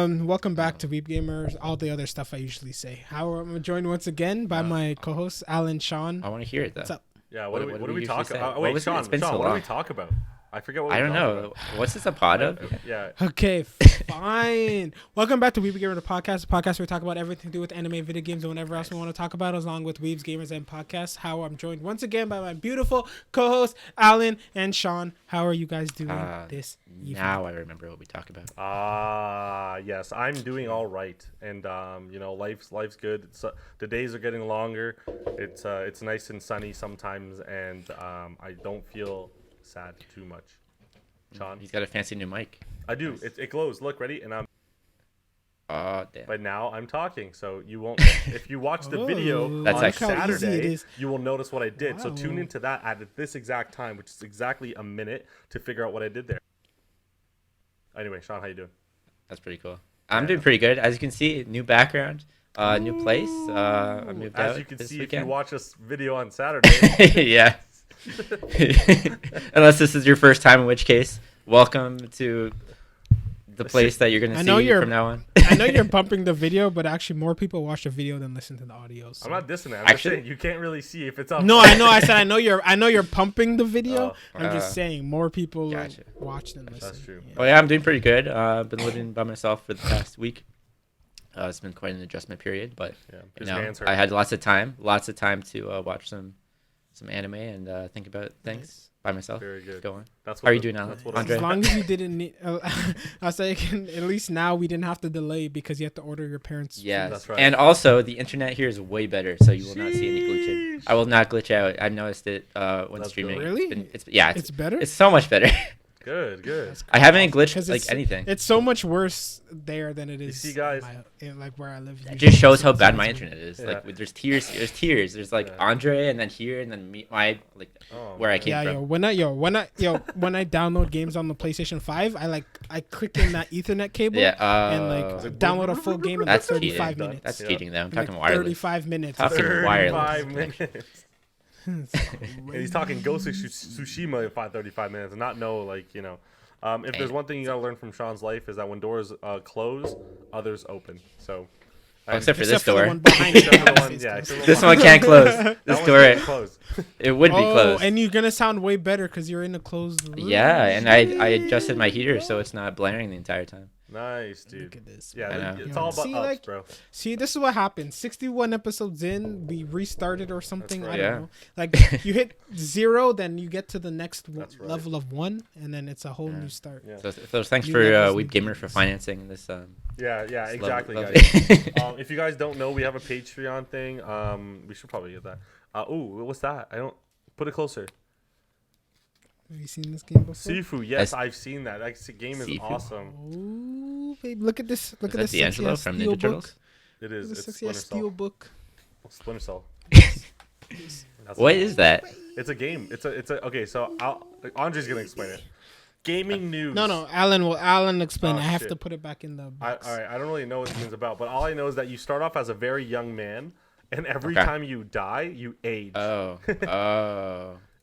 Welcome back to Weeb Gamers. All the other stuff I usually say. I'm joined once again by my co-hosts Alan, Sean. I want to hear it though. What's up? Yeah, what do we talk about? Wait, Sean, it's been so what do long. we talk about? I forget what I don't know. about. What's this a pod of? Yeah. Okay, fine. Welcome back to Weeb Gamer, the podcast where we talk about everything to do with anime, video games, and whatever else we want to talk about, along with Weebs, Gamers, and Podcasts. How I'm joined once again by my beautiful co-hosts Alan and Sean. How are you guys doing this evening? Now I remember what we talk about. Yes, I'm doing all right, and life's good. The days are getting longer. It's nice and sunny sometimes, and I don't feel sad too much. Sean, He's got a fancy new mic. I do. It glows. Look, ready, and I'm. Oh damn! But now I'm talking, so you won't. If you watch the video That's on actually Saturday, you will notice what I did. Wow. So tune into that at this exact time, which is exactly a minute, to figure out what I did there. Anyway, Sean, how you doing? That's pretty cool. I'm doing pretty good. As you can see, new background, new place. I moved out. As you can this see, weekend. if you watch this video on Saturday. Yeah. Unless this is your first time, in which case, welcome to the place that you're gonna see from now on. I know you're bumping the video, but actually more people watch the video than listen to the audio. So. I'm not dissing it. I'm just saying you can't really see if it's up. No, I know. I said I know you're pumping the video. I'm just saying more people Gotcha. watch than listen. That's true. Yeah. Well, yeah, I'm doing pretty good. I've been living by myself for the past week. It's been quite an adjustment period, but his hands hurt. I had lots of time to watch some anime and think about things by myself. Very good. Go on. That's How are you doing, Alan? Andre? As long as you didn't need, I was saying at least now we didn't have to delay because you have to order your parents. Yes. That's right. And also, the internet here is way better, so you will not see any glitching. I will not glitch out. I've noticed it when That's streaming. good. Really? It's better. It's so much better. Good. I haven't glitched 'Cause like anything. It's so much worse there than it is. see, guys? like where I live. It just shows how bad my internet is. Yeah. Like there's tiers. There's like Andre, and then here, and then me. Where I came Yeah, from. when I download games on the PlayStation 5, I click in that Ethernet cable and download a full game in That's 35 cheating. minutes. That's cheating though. I'm In, talking like, wireless. 35 minutes. Talking 35 wireless. minutes. And he's talking Ghost of Tsushima in 35 minutes, and not know if there's one thing you gotta learn from Sean's life is that when doors close, others open. So. Except for this Except for the door. one behind you. Except for the one, yeah, except for the This one can't close. This door, closed. it would be closed. And you're gonna sound way better because you're in a closed room. Yeah, and I adjusted my heater so it's not blaring the entire time. Nice, dude. Look at this. Yeah, know. it's all about See, ups, bro. See, this is what happened. 61 episodes in, we restarted or something. That's I right. don't know. Like you hit 0, then you get to the next That's right. level of 1, and then it's a whole new start. Yeah. So thanks New for levels, Weeb new Gamer for games. financing this. Yeah, this exactly, lovely- guys. If you guys don't know, we have a Patreon thing. We should probably get that. What's that? I don't. Put it closer. Have you seen this game before? Sifu, yes, I've seen that. That game is Sifu. awesome. Oh, babe, look at this! Look Is at this that D'Angelo sexy-ass from steel Ninja book. Turtles? It Look is. at this It's sexy-ass Splinter steel Cell. book. Splinter Cell. That's What is that? It's a game. It's a. Okay, so Andre's gonna explain it. Gaming news. No, Alan explain. Oh, I have shit. to put it back in the All box. right, I don't really know what the game's about, but all I know is that you start off as a very young man, and every Okay. time you die, you age. Oh.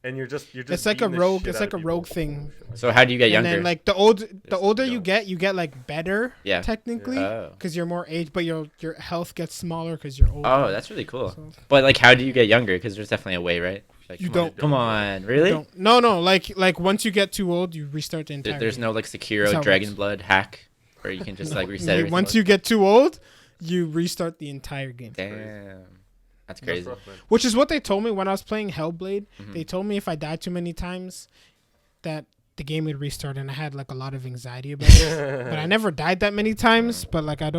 And you're just. It's like a beating the rogue. shit It's out like of a people. rogue thing. So how do you get And younger? then like the older you get like better. Yeah. Technically. Oh. Because you're more aged, but your health gets smaller because you're older. Oh, that's really cool. So- But like, how do you get younger? Because there's definitely a way, right? Like, You come on, don't. Come on, really? No. Like once you get too old, you restart the entire. There's game. no like That's Sekiro how it Dragon works. Blood hack where you can just like reset everything. Once you get too old, you restart the entire game. Damn, that's That's crazy. rough, man. Which is what they told me when I was playing Hellblade. Mhm. They told me if I died too many times, that the game would restart, and I had like a lot of anxiety about it. But I never died that many times. But like I'm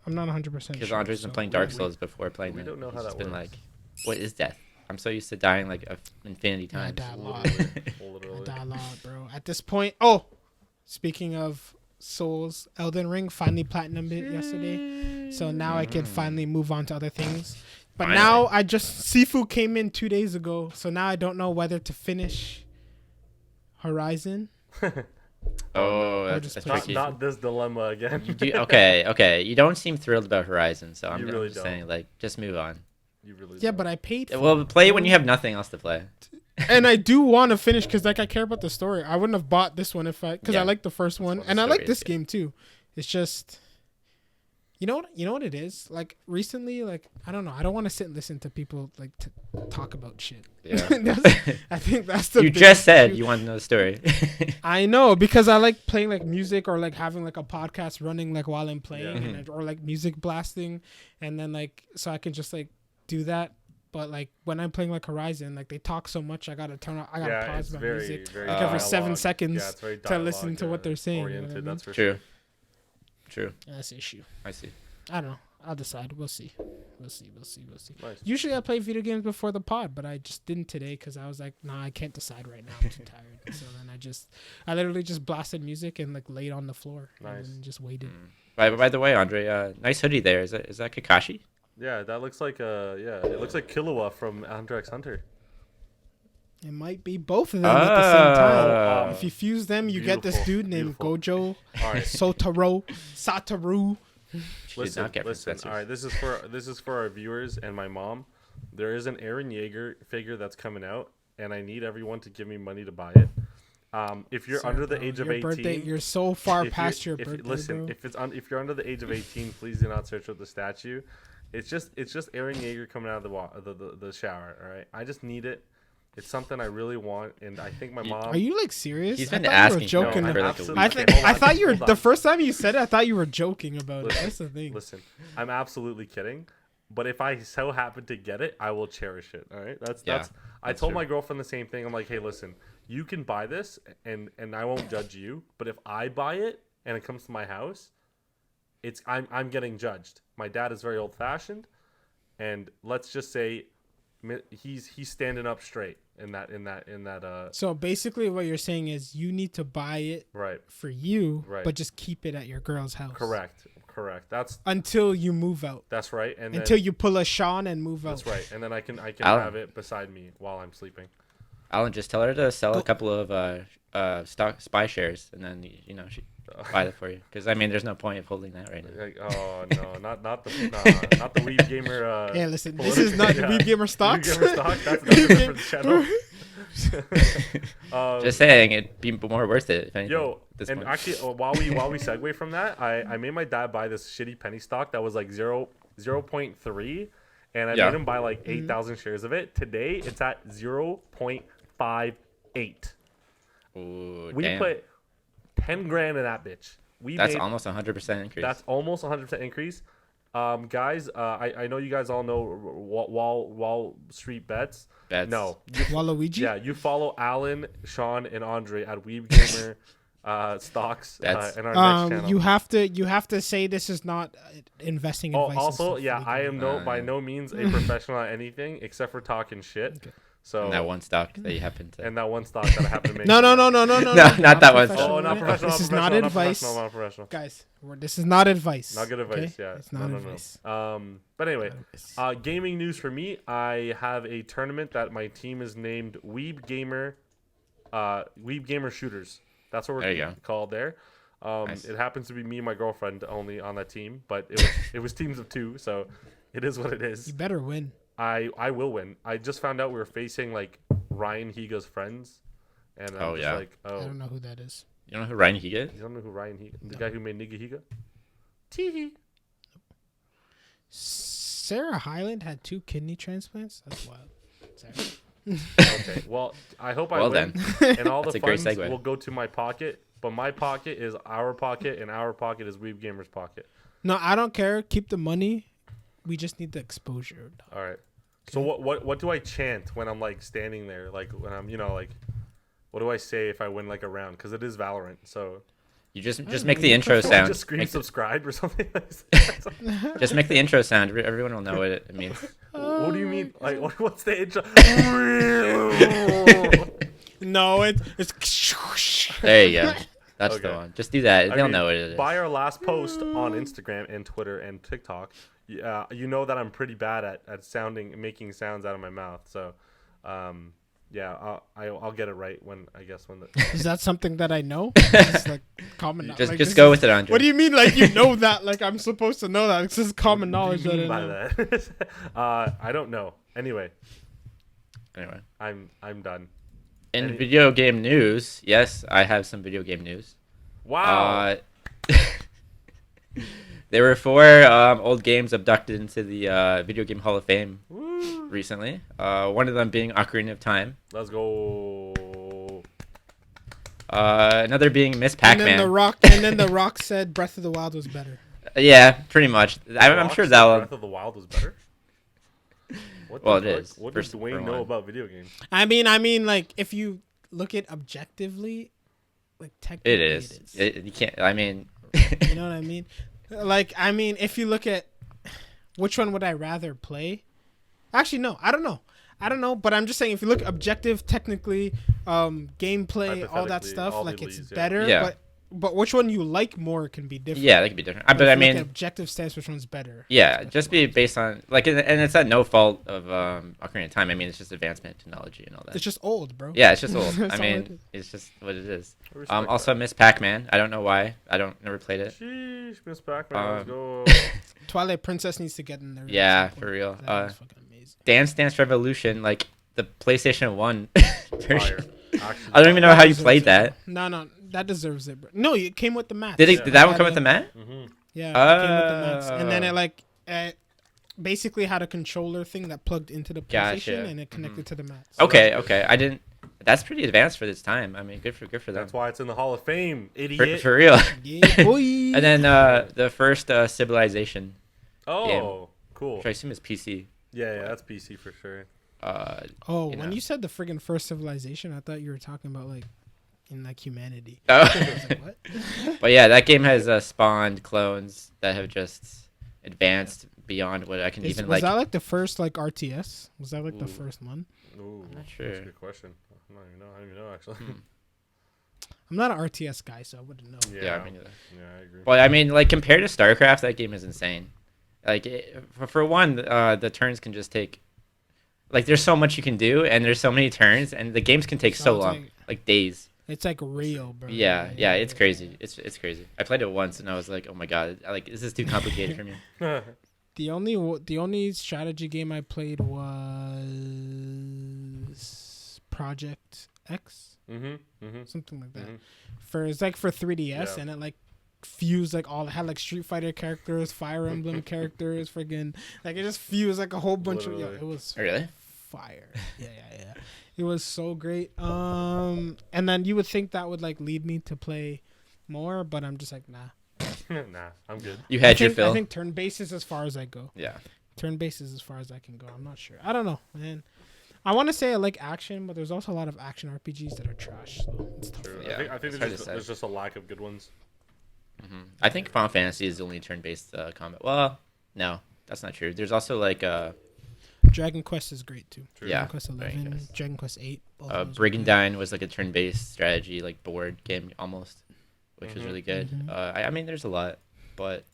not 100%. Because sure, Andre's been so- playing Dark Souls before playing we it. don't know how He's that just been works. like, what is death? I'm so used to dying like infinity Yeah, I times. die a lot. Literally. I die a lot, bro. At this point, speaking of Souls, Elden Ring finally platinumed it yesterday, so now I can finally move on to other things. But Finally. now Sifu came in 2 days ago, so now I don't know whether to finish Horizon. Oh, Or that's just Not, tricky. not this dilemma again. You do, okay. You don't seem thrilled about Horizon, so I'm You just really don't. saying, like, just move on. You really Yeah, don't. but I paid for Well, play when you have nothing else to play. and I do want to finish because like I care about the story. I wouldn't have bought this one because Yeah. I like the first one, one and I story like is this good. game too. It's just You know what it is? Like recently, like I don't know. I don't want to sit and listen to people like talk about shit. Yeah. I think that's the. You just said you want to know the story. I know because I like playing like music or like having like a podcast running like while I'm playing Yeah. or like music blasting, and then like so I can just like do that. But like when I'm playing like Horizon, like they talk so much, I gotta pause my music like every 7 seconds Yeah, it's very to listen to what they're saying. Oriented, You know what I mean? that's for sure. True. That's the issue. I see. I don't know. I'll decide. We'll see. We'll see. Nice. Usually I play video games before the pod, but I just didn't today because I was like, nah, I can't decide right now. I'm too tired. So then I literally just blasted music and like laid on the floor Nice. and just waited. By the way, Andre, nice hoodie there. Is that Kakashi? Yeah, that looks like it looks like Killua from Hunter x Hunter. It might be both of them at the same time. Oh. If you fuse them, you get this dude named Gojo All right. Satoru. She did not get Listen. professors. All right, this is for our viewers and my mom. There is an Eren Yeager figure that's coming out, and I need everyone to give me money to buy it. If you're under the age of 18, you're so far past your birthday. Listen, bro. if you're under the age of 18, please do not search up the statue. It's just Eren Yeager coming out of the shower. All right, I just need it. It's something I really want, and I think my mom. Are you like serious? He's I been thought asking you were joking. for like a absolutely week. kidding. I thought you were Hold on. the first time you said it. I thought you were joking about it. That's the thing. Listen, I'm absolutely kidding. But if I so happen to get it, I will cherish it. All right, that's. I told true. my girlfriend the same thing. I'm like, hey, listen, you can buy this, and I won't judge you. But if I buy it and it comes to my house, I'm getting judged. My dad is very old fashioned, and let's just say, he's standing up straight in that. So basically, what you're saying is you need to buy it Right. for you, Right. but just keep it at your girl's house. Correct. That's Until you move out. that's right. And Until then, you pull a Sean and move out. that's right. And then I can Alan. have it beside me while I'm sleeping. Alan, just tell her to sell a couple of stock spy shares, and then she buy that for you. Because I mean, there's no point of holding that right now. Like, oh no, not the Weeb Gamer. Yeah, listen, this is not the Weeb Gamer stocks. Weeb Gamer stock. That's a different channel. Just saying, it'd be more worth it. If anything, Yo, at this and point. actually, while we segue from that, I made my dad buy this shitty penny stock that was like 0.3, and I made him buy like 8,000 shares of it. Today, it's at 0.58. Ooh, We damn. put 10 grand in that bitch. That's almost 100% increase. That's almost 100% increase. Guys, I know you guys all know Wall Street Bets. No. Waluigi? Yeah, you follow Alan, Sean, and Andre at Weeb Gamer Stocks and our next channel. You have to say this is not investing advice. Also, and yeah, stuff. I am by no means a professional at anything except for talking shit. Okay. So and that one stock that you happen to. and that one stock that I happen to make. No, No, not that one. professional. Oh, not professional. This is not not advice. Not professional. Guys, this is not advice. Not good advice. okay? Yeah, It's not no. advice. But anyway, Not advice. gaming news for me. I have a tournament that my team is named Weeb Gamer Shooters. That's what There you we're go. called there. Nice. It happens to be me and my girlfriend only on that team, but it was teams of 2, so it is what it is. You better win. I will win. I just found out we were facing like Ryan Higa's friends, and I'm Oh, just yeah. like, I don't know who that is. You know who Ryan Higa is? You don't know who Ryan Higa? The guy who made Nigga Higa? Teehee. Sarah Hyland had 2 kidney transplants. That's wild. Sorry. Okay, well, I hope I Well win. then. And all the That's a great funds segue. will go to my pocket, but my pocket is our pocket, and our pocket is Weeb Gamer's pocket. No, I don't care. Keep the money. We just need the exposure. All right. So what do I chant when I'm like standing there, like when I'm like, what do I say if I win like a round? Because it is Valorant, so You just make the intro do I sound. just scream subscribe or something. Just make the intro sound. Everyone will know what it means. What do you mean? Like what's the intro? No, it's. There you go. That's Okay. the one. Just do that. I They'll mean, know what it is. By our last post on Instagram and Twitter and TikTok, you know that I'm pretty bad at making sounds out of my mouth. So, yeah, I'll get it right when the. Is that something that I know? It's like common knowledge. Just go with it, Andre. What do you mean? Like you know that? Like I'm supposed to know that? It's just common knowledge. What do you that I mean know. by that? I don't know. Anyway, Anyway, I'm done. in video game news, yes, I have some video game news. Wow. There were 4 old games abducted into the Video Game Hall of Fame recently. One of them being Ocarina of Time. Let's go. Another being Miss Pac-Man. And then the Rock said Breath of the Wild was better. Yeah, pretty much. I'm sure that Breath of the Wild was better. It is. What does Dwayne know about video games? I mean, like if you look at objectively, like technically, it is. You can't. I mean, you know what I mean? Like, I mean, if you look at which one would I rather play? Actually, no, I don't know. But I'm just saying, if you look objective, technically, gameplay, all that stuff, like it's better. Yeah. But which one you like more can be different. Yeah, that could be different. But I mean, objective stance, which one's better? Yeah, just be based on like, and it's at no fault of Ocarina of Time. I mean, it's just advancement in technology and all that. It's just old, bro. Yeah, it's just old. I mean, it's just what it is. Also, Miss Pac-Man. I don't know why. Never played it. Sheesh, Miss Pac-Man. Let's go. Twilight Princess needs to get in there. Yeah, for real. Fucking amazing. Dance Dance Revolution, like the PlayStation 1 version. Actually, I don't even know how you played that. No, that deserves it, bro. No, it came with the mats. Did that one come with the mat? Mm-hmm. Yeah, it came with the mats, and then it basically had a controller thing that plugged into the PlayStation and it connected to the mats. Okay. I didn't. That's pretty advanced for this time. I mean, good for them. That's why it's in the Hall of Fame, idiot. For real. Yeah, boy. And then the first Civilization. Oh, game, cool. which I assume is PC. Yeah, that's PC for sure. When you said the friggin' first Civilization, I thought you were talking about like in like humanity. Oh. I was like, what? But yeah, that game has spawned clones that have just advanced beyond what I can even like. Was that like the first like RTS? Was that like the first one? Ooh, I'm not sure. That's a good question. I don't even know actually. I'm not an RTS guy, so I wouldn't know. Yeah, I mean, I agree. But I mean, like compared to StarCraft, that game is insane. Like for one, the turns can just take. Like there's so much you can do, and there's so many turns, and the games can take so long, like days. It's like real, bro. Yeah, it's crazy. It's crazy. I played it once, and I was like, oh my god, like this is too complicated for me. The only strategy game I played was Project X, something like that. It's like for 3DS, and it like fused like all it had like Street Fighter characters, Fire Emblem characters, friggin' like it just fused like a whole bunch of it was really fire. Yeah. It was so great. And then you would think that would like lead me to play more, but I'm just like nah. Nah, I'm good. You had your fill. I think turn based is as far as I go. Yeah. Turn based is as far as I can go. I'm not sure. I don't know, man. I want to say I like action, but there's also a lot of action RPGs that are trash. So it's tough. True. Yeah, I think there's just a lack of good ones. I think Final Fantasy is the only turn-based combat. Well, no, that's not true. There's also like Dragon Quest is great too. True. Yeah, Dragon Quest 11, Dragon Quest 8. Brigandine was like a turn-based strategy, like board game almost, which was really good. I mean, there's a lot, but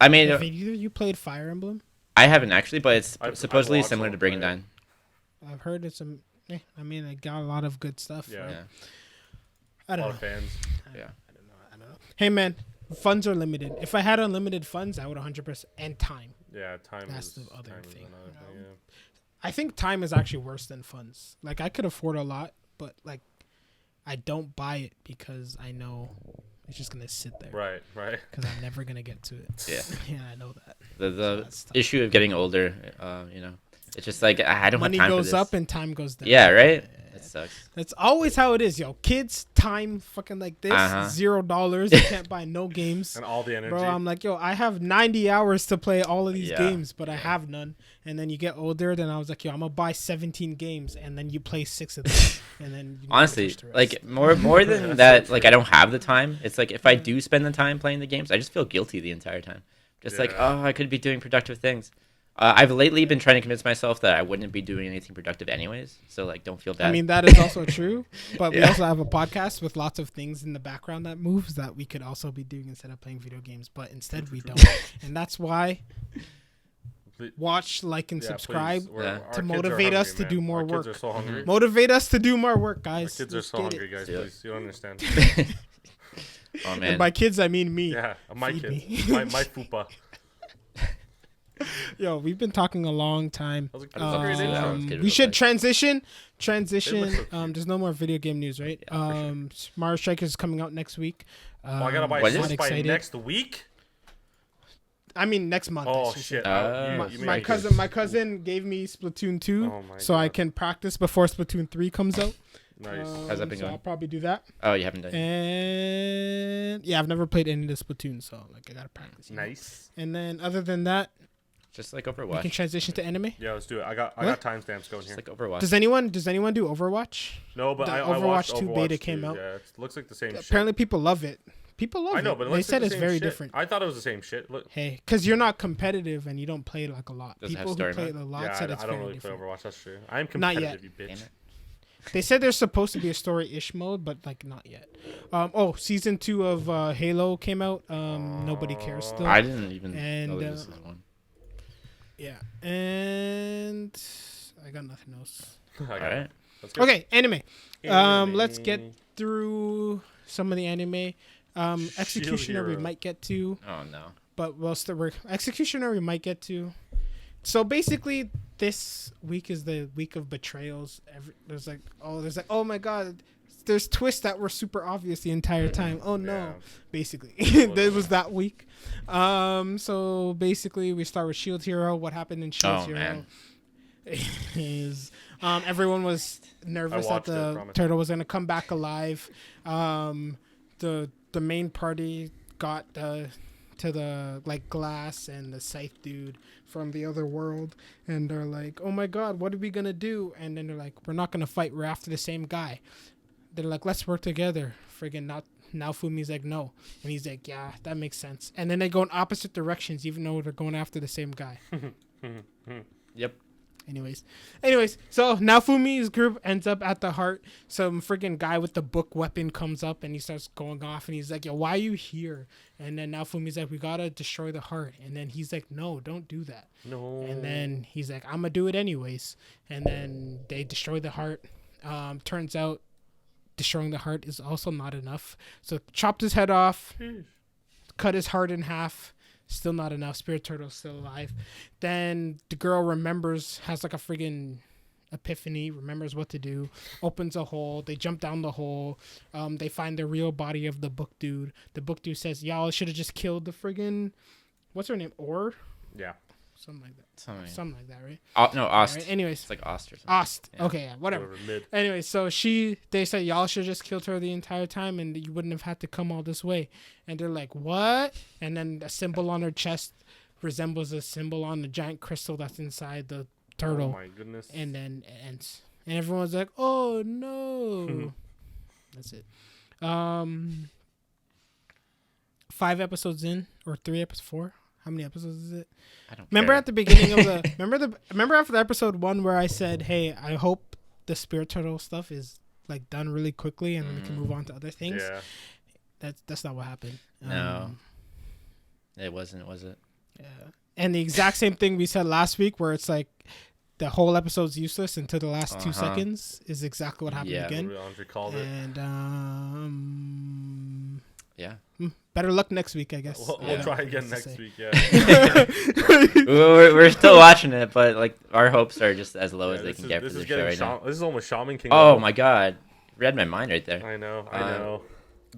I mean, Have you played Fire Emblem? I haven't actually, but it's I've supposedly watched similar to them play Brigandine. I've heard it's I mean, it got a lot of good stuff. Yeah. Yeah. I A don't lot know. of fans. Yeah. I don't know. Hey man, funds are limited. If I had unlimited funds, I would 100% and time. Yeah, time That's is the other time is thing. another thing, yeah. I think time is actually worse than funds. Like I could afford a lot, but like I don't buy it because I know it's just gonna sit there. Right. Because I'm never gonna get to it. Yeah. Yeah, I know that. The issue of getting older, it's just like I don't Money have time goes for this. up and time goes down. Yeah, right. That sucks. That's always how it is, yo. Kids, time, fucking like this, $0. You can't buy no games. And all the energy. Bro, I'm like, yo, I have 90 hours to play all of these games, but I have none. And then you get older, then I was like, yo, I'm gonna buy 17 games, and then you play 6 of them, and then you Honestly, push the rest. like more than that, like I don't have the time. It's like if I do spend the time playing the games, I just feel guilty the entire time. Just like, oh, I could be doing productive things. I've lately been trying to convince myself that I wouldn't be doing anything productive anyways. So like, don't feel bad. I mean, that is also true, but we also have a podcast with lots of things in the background that moves that we could also be doing instead of playing video games, but instead we don't. And that's why watch, like, and subscribe to motivate us to do more work. Kids are so hungry. Motivate us to do more work, guys. Our kids are so hungry, guys. Please, you don't understand. Oh man. And by kids, I mean me. Yeah, my Feed kids. me. my fupa. Yo, we've been talking a long time. That was a great intro. We should transition. so There's no more video game news, right? Yeah, Mario Strikers is coming out next week. I gotta buy What is Switch it? by Excited. next week. I mean, next month. I Oh should shit! say. My cousin. cousin gave me Splatoon 2, Oh my so I God. can practice before Splatoon 3 comes out. Nice. How's that been So going? I'll probably do that. Oh, you haven't done it. And yeah, I've never played any of the Splatoon, so like I gotta practice. you know? Nice. And then other than that, Just like we can Overwatch. transition to anime. Yeah, let's do it. I got What? timestamps going Just here. like Overwatch. Does anyone do Overwatch? No, but the I watched Overwatch 2 Overwatch beta came 2, out. Yeah, it looks like the same shit. Apparently, people love it. People love I know, it. but it They looks said like it's the same very shit. different. I thought it was the same shit. Look. Hey, because you're not competitive and you don't play like a lot. Doesn't have People who story play mode? it a lot Yeah, said I it's don't very really play different. Overwatch. That's true. I'm Not yet. competitive, you bitch. Damn it. They said there's supposed to be a story-ish mode, but like not yet. Season 2 of Halo came out. Nobody cares still. I didn't even And, know this was one. Yeah, and I got nothing else. I got All it. right. Let's go. Okay, anime. Anime. Let's get through some of the anime. Executioner we Hero. might get to, Oh no. but Executioner we might get to. So basically, this week is the week of betrayals. There's like, oh my god, there's twists that were super obvious the entire time. Oh no, Yeah. basically, it was that week. So basically, we start with Shield Hero. What happened in Shield Oh, Hero man. is everyone was nervous that watched it, the promise. turtle was gonna come back alive. The main party got to the like glass and the scythe dude from the other world, and they're like, oh my god, what are we gonna do? And then they're like, we're not gonna fight, we're after the same guy. They're like, let's work together. Friggin' not now. Fumi's like, no, and he's like, yeah, that makes sense. And then they go in opposite directions, even though they're going after the same guy. Yep. Anyways, so now Fumi's group ends up at the heart. Some freaking guy with the book weapon comes up and he starts going off and he's like, yo, why are you here? And then now Fumi's like, we gotta destroy the heart. And then he's like, no, don't do that. No. And then he's like, I'm gonna do it anyways. And then they destroy the heart. Turns out destroying the heart is also not enough. So chopped his head off, cut his heart in half. Still not enough. Spirit Turtle's still alive. Then the girl has like a friggin' epiphany, remembers what to do, opens a hole. They jump down the hole. They find the real body of the book dude. The book dude says, y'all should have just killed the friggin', what's her name? Yeah. Something like that. Something. Something like that, right? No, Ost. Right, anyways. It's like Ost or something. Ost. Yeah. Okay, yeah, whatever. Mid. Anyway, so they say y'all should just killed her the entire time and you wouldn't have had to come all this way. And they're like, what? And then a symbol on her chest resembles a symbol on the giant crystal that's inside the turtle. Oh my goodness. And then it ends. And everyone's like, oh no. That's it. 5 episodes in, or 4? How many episodes is it? I don't Remember care. at the beginning of the remember after the episode 1 where I said, hey, I hope the Spirit Turtle stuff is like done really quickly and then we can move on to other things. Yeah. That's not what happened. No. It wasn't, was it? Yeah. And the exact same thing we said last week where it's like the whole episode's useless until the last 2 seconds is exactly what happened Yeah. again. Andre called it. And Yeah. better luck next week, I guess. We'll try again What's to next say? week. Yeah. we're still watching it, but like our hopes are just as low as they can get for the show right now. This is almost Shaman King. Oh my god. Read my mind right there. I know.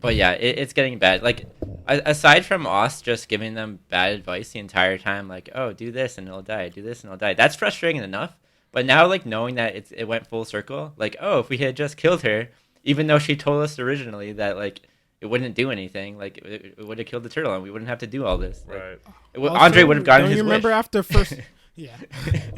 But yeah, it's getting bad. Like, aside from Ost just giving them bad advice the entire time, like, oh, do this and it'll die, do this and it'll die. That's frustrating enough. But now, like, knowing that it went full circle, like, oh, if we had just killed her, even though she told us originally that, like, it wouldn't do anything, like, it would have killed the turtle and we wouldn't have to do all this. Like, Right. Andre would have gotten Don't his you remember wish. after first? Yeah.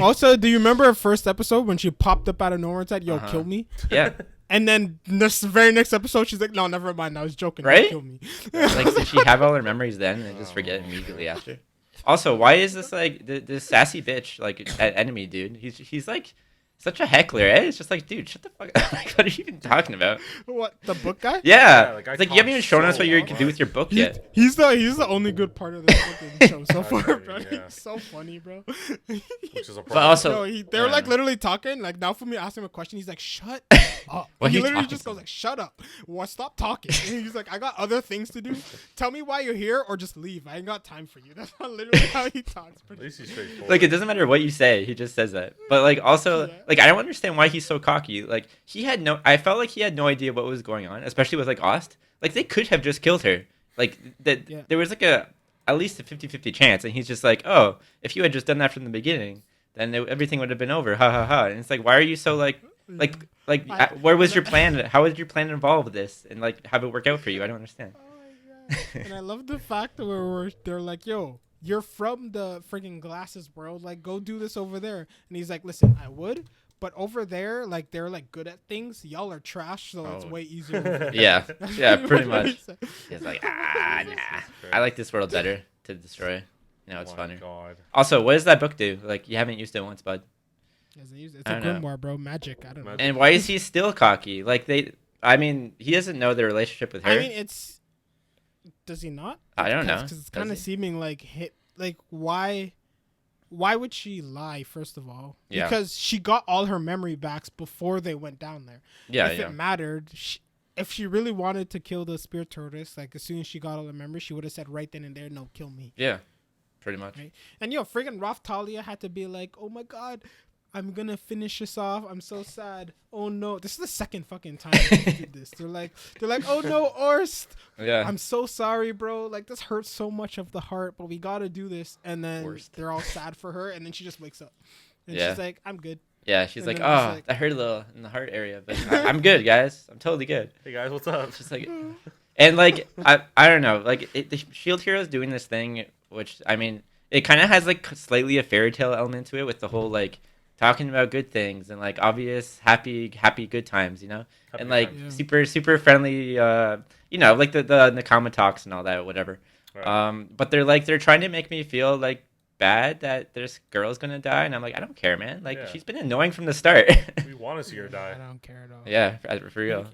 Also, do you remember her first episode when she popped up out of nowhere and said, "Yo, kill me"? Yeah. And then this very next episode, she's like, "No, never mind. I was joking. Right? Kill me." Like, did she have all her memories then and just forget immediately after? Also, why is this, like, this sassy bitch, like, that enemy dude? He's like, such a heckler, eh? It's just like, dude, shut the fuck up. Like, what are you even talking about? What, the book guy? Yeah. like, I It's like, you haven't even talk shown us so what you much. can do with your book yet. He's the only good part of this fucking show so far, Okay, bro. yeah. He's so funny, bro. Which is a problem. But also, No, they were like literally talking. Like now, for me, asked him a question. He's like, "Shut up." What He are you literally talking just goes about? like, "Shut up." Well, stop talking. And he's like, "I got other things to do. Tell me why you're here, or just leave. I ain't got time for you." That's literally how he talks. At least he's straightforward. like, it doesn't matter what you say. He just says that. But, like, also, Yeah. like, I don't understand why he's so cocky. Like, I felt like he had no idea what was going on, especially with, like, Ost. Like, they could have just killed her. Like, Yeah. there was, like, a at least a 50-50 chance. And he's just like, oh, if you had just done that from the beginning, then everything would have been over. Ha ha ha. And it's like, why are you so where was your plan? How was your plan involved with this? And like, have it work out for you? I don't understand. Oh my god! And I love the fact that they're like, yo, you're from the freaking glasses world. Like, go do this over there. And he's like, listen, I would. But over there, like, they're, like, good at things. Y'all are trash, so it's way easier. Over there. Yeah, pretty much. He's like, nah. I like this world better to destroy. No, it's funner. God. Also, what does that book do? Like, you haven't used it once, bud. It's a grimoire, bro. Magic. I don't know. And why is he still cocky? Like, he doesn't know the relationship with her. I mean, does he not? I don't know. Because it's kind of seeming like, why would she lie, first of all? Yeah. Because she got all her memory backs before they went down there. Yeah, if it mattered, if she really wanted to kill the spirit tortoise, like, as soon as she got all the memories, she would have said right then and there, no, kill me. Yeah, pretty much. Right? And, friggin' Raphtalia had to be like, oh, my God, I'm going to finish this off. I'm so sad. Oh, no. This is the second fucking time they did this. They're like, oh, no, Orst. Yeah. I'm so sorry, bro. Like, this hurts so much of the heart, but we got to do this. And then they're all sad for her. And then she just wakes up. And she's like, I'm good. Yeah, she's like, oh, that hurt a little in the heart area. But I'm good, guys. I'm totally good. Hey, guys, what's up? She's like, and, like, I don't know. Like, the Shield Hero's doing this thing, which, I mean, it kind of has, like, slightly a fairy tale element to it with the whole, like, talking about good things and like obvious happy good times, and like super friendly, like the Nakama talks and all that, whatever. Right. But they're trying to make me feel like bad that this girl's gonna die, and I'm like, I don't care, man. Like she's been annoying from the start. We want to see her die. I don't care at all. Yeah, for real.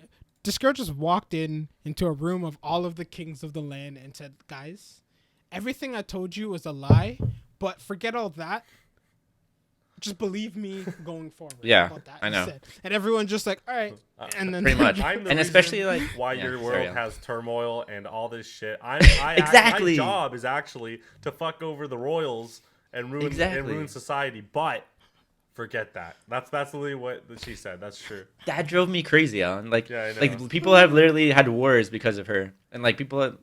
This girl just walked into a room of all of the kings of the land and said, guys, everything I told you was a lie, but forget all that. Just believe me going forward. Yeah, about that, I know. And everyone's just like, all right. And then pretty much. And especially like why your world has turmoil and all this shit. Exactly. My job is actually to fuck over the royals and ruin society. But forget that. That's literally what she said. That's true. That drove me crazy, Alan. Like, like people have literally had wars because of her, and like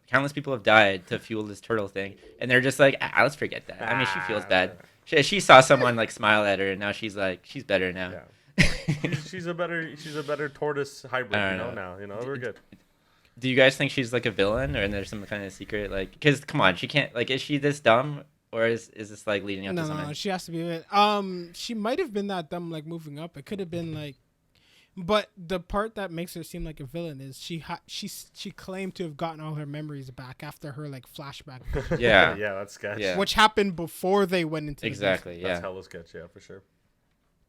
countless people have died to fuel this turtle thing, and they're just like, let's forget that. I mean, she feels bad. She saw someone like smile at her, and now she's like, she's better now. Yeah. she's a better tortoise hybrid. Now we're good. Do you guys think she's like a villain, or there's some kind of secret like? Because come on, she can't like. Is she this dumb, or is this like leading up to something? No, she has to be. She might have been that dumb, like moving up. It could have been like. But the part that makes her seem like a villain is she claimed to have gotten all her memories back after her like flashback. Yeah, that's sketch. Yeah. Which happened before they went into exactly. That's hella sketch. Yeah, for sure.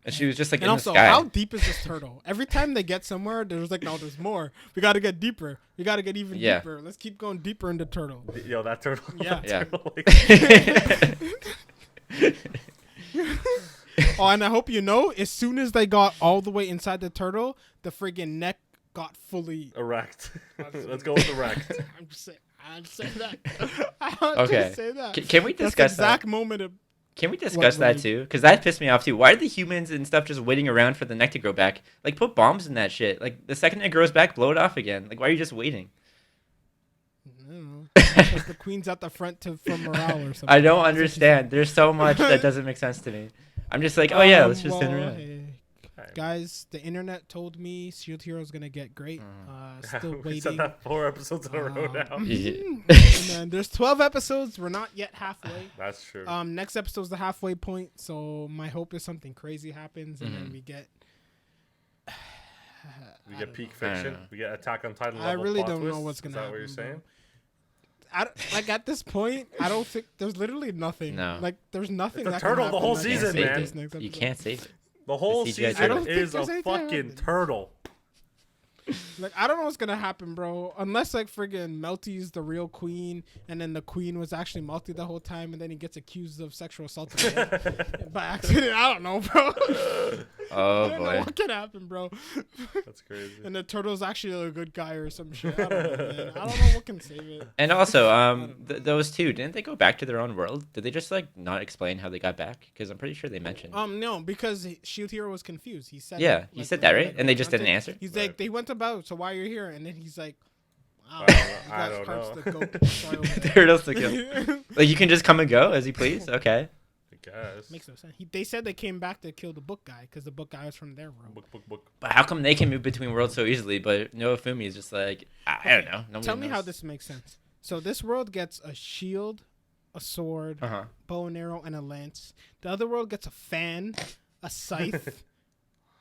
And she was just like, and also, how deep is this turtle? Every time they get somewhere, there's like, no, there's more. We got to get deeper. We got to get even deeper. Let's keep going deeper into turtle. Yo, that turtle. Yeah. Turtle, Oh, and I hope you know, as soon as they got all the way inside the turtle, the friggin' neck got fully erect. Let's go with erect. I'm just saying that. Okay. Say that. Can we discuss that exact moment of? Can we discuss that too? Because that pissed me off too. Why are the humans and stuff just waiting around for the neck to grow back? Like, put bombs in that shit. Like, the second it grows back, blow it off again. Like, why are you just waiting? I don't know. Because the queen's at the front for morale or something. I don't understand. There's so much that doesn't make sense to me. I'm just like, let's just turn around. Hey, guys, the internet told me Shield Hero's gonna get great. Still waiting. We said that 4 episodes in a row now. And then there's 12 episodes. We're not yet halfway. That's true. Next episode's the halfway point. So my hope is something crazy happens, and then we get. We get peak fiction. We get Attack on Titan. I really don't twist. know what's gonna happen. Is that what you're saying? Like at this point, I don't think there's literally nothing. No. Like there's nothing. It's a turtle the whole season, man. You can't save it. The whole season is a fucking turtle. Like I don't know what's gonna happen, bro. Unless like friggin' Melty's the real queen, and then the queen was actually Melty the whole time, and then he gets accused of sexual assault by accident. I don't know, bro. Oh I don't boy, know what can happen, bro. That's crazy. And the turtle's actually a good guy or some shit. I don't know, man. I don't know what can save it. And also, those two, didn't they go back to their own world? Did they just like not explain how they got back? Because I'm pretty sure they mentioned. No, because Shield Hero was confused. He said. Yeah, he said that, right? And they just didn't answer. He's like, they went about, so why are you here? And then he's like, I don't know. There else to kill. Like you can just come and go as you please. Okay. I guess. Makes no sense. They said they came back to kill the book guy because the book guy was from their world. Book. But how come they can move between worlds so easily, but Fumi is just like I don't know. Nobody Tell me knows. how this makes sense. So this world gets a shield, a sword, bow and arrow, and a lance. The other world gets a fan, a scythe.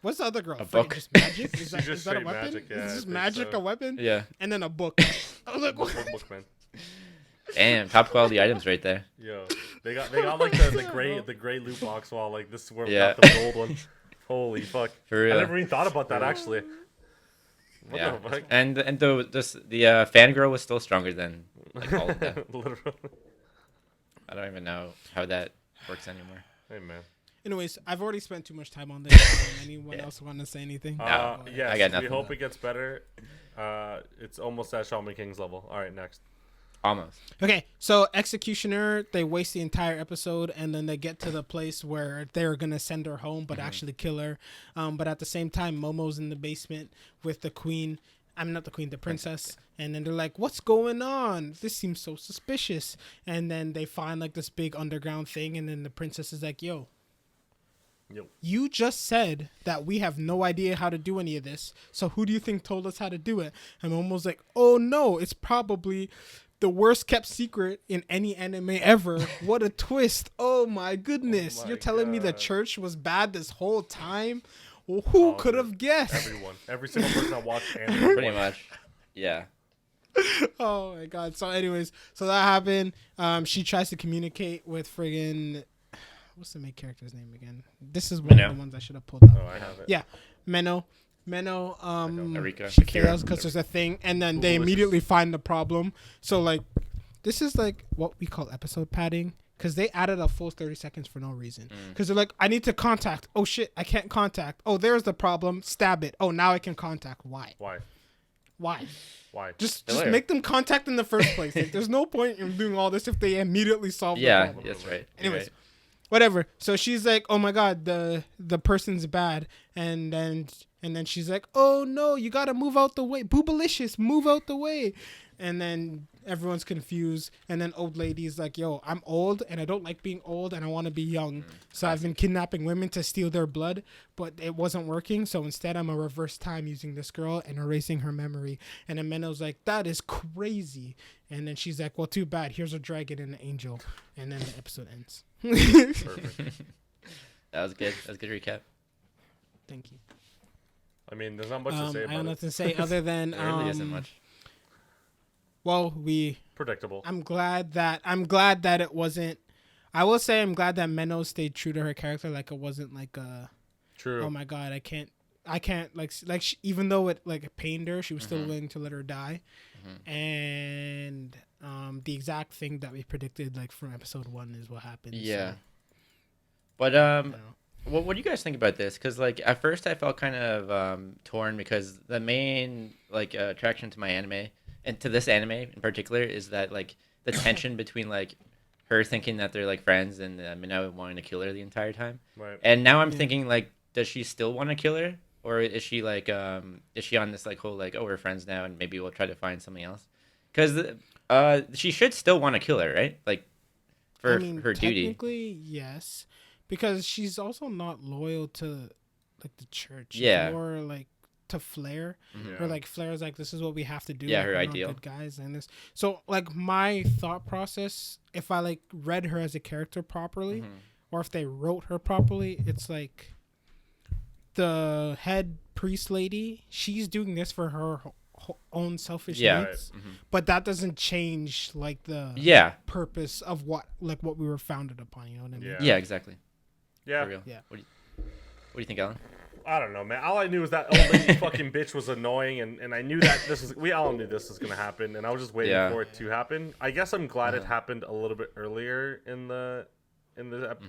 What's the other girl? A book. Just magic? Is that just a straight weapon? magic, yeah, Is I this think magic so. a weapon? Yeah. And then a book. I was like, what? Book, man. Damn, top quality items right there. Yo, they got like the gray loot box while like this is where we Yeah. got the gold one. Holy fuck! For real. I never even thought about that actually. What Yeah. the fuck? And the fangirl was still stronger than like all of them. Literally. I don't even know how that works anymore. Hey man. Anyways, I've already spent too much time on this. Anyone Yeah. else want to say anything? No, Yes, I got we nothing, hope though. it gets better. It's almost at Shaman King's level. All right, next. Almost. Okay, so Executioner, they waste the entire episode, and then they get to the place where they're gonna send her home, but actually kill her. But at the same time, Momo's in the basement with the queen. I'm not the queen, the princess. And then they're like, "What's going on? This seems so suspicious." And then they find like this big underground thing, and then the princess is like, "Yo, you just said that we have no idea how to do any of this. So who do you think told us how to do it?" And Momo's like, "Oh no, it's probably the worst kept secret in any anime ever. What a twist. Oh my goodness. Oh my You're telling me the God. church was bad this whole time? Well, who could have guessed?" Everyone, every single person that watched anime. Pretty much. Yeah. Oh my god. So anyways, so that happened. She tries to communicate with friggin' what's the main character's name again? This is one of the ones I should have pulled up. Oh, I have it. Yeah. Menno, Erika. Shakira, because there's a thing, and then they Delicious. immediately find the problem. So like, this is like what we call episode padding, because they added a full 30 seconds for no reason. Because they're like, I need to contact. Oh shit, I can't contact. Oh, there's the problem. Stab it. Oh, now I can contact. Why? Why? Just Hilarious. make them contact in the first place. Like, there's no point in doing all this if they immediately solve the Yeah, problem. that's right. You're Anyways, right. whatever. So she's like, "Oh my god, the person's bad," and then she's like, "Oh no, you gotta move out the way, Boobalicious, move out the way," and then everyone's confused, and then old lady's like, "Yo, I'm old and I don't like being old and I want to be young, so I've been kidnapping women to steal their blood, but it wasn't working, so instead I'm a reverse time using this girl and erasing her memory." And then Menno's like, "That is crazy," and then she's like, "Well, too bad. Here's a dragon and an angel," and then the episode ends. Perfect. That was good. That was a good recap. Thank you. I mean, there's not much to say I about don't know it. what to say other than There really isn't much. well, Predictable. I'm glad that it wasn't. I will say I'm glad that Menno stayed true to her character. Like, it wasn't like a, True. oh my god, I can't even though it like pained her, she was still willing to let her die. And the exact thing that we predicted like from episode 1 is what happened. Yeah. So, But I don't know. what do you guys think about this? Because like at first I felt kind of torn because the main like attraction to my anime and to this anime in particular is that like the tension between like her thinking that they're like friends and Minna wanting to kill her the entire time. Right. And now I'm thinking like, does she still want to kill her, or is she like is she on this like whole like, oh, we're friends now and maybe we'll try to find something else? Because she should still want to kill her, right? Like for her duty. Technically, yes, because she's also not loyal to like the church. She's Yeah. more like to Flair. Yeah. Or like Flair's like, this is what we have to do. Yeah, like, her we're not ideal. good guys and this. So like my thought process, if I like read her as a character properly, or if they wrote her properly, it's like the head priest lady. She's doing this for her own selfish Yeah. needs, but that doesn't change like the Yeah. purpose of what we were founded upon. You know what I mean? Yeah. Yeah, exactly. Yeah. For real. Yeah. What do you think, Alan? I don't know, man. All I knew was that old lady fucking bitch was annoying, and I knew that we all knew this was gonna happen, and I was just waiting for it to happen. I guess I'm glad it happened a little bit earlier in the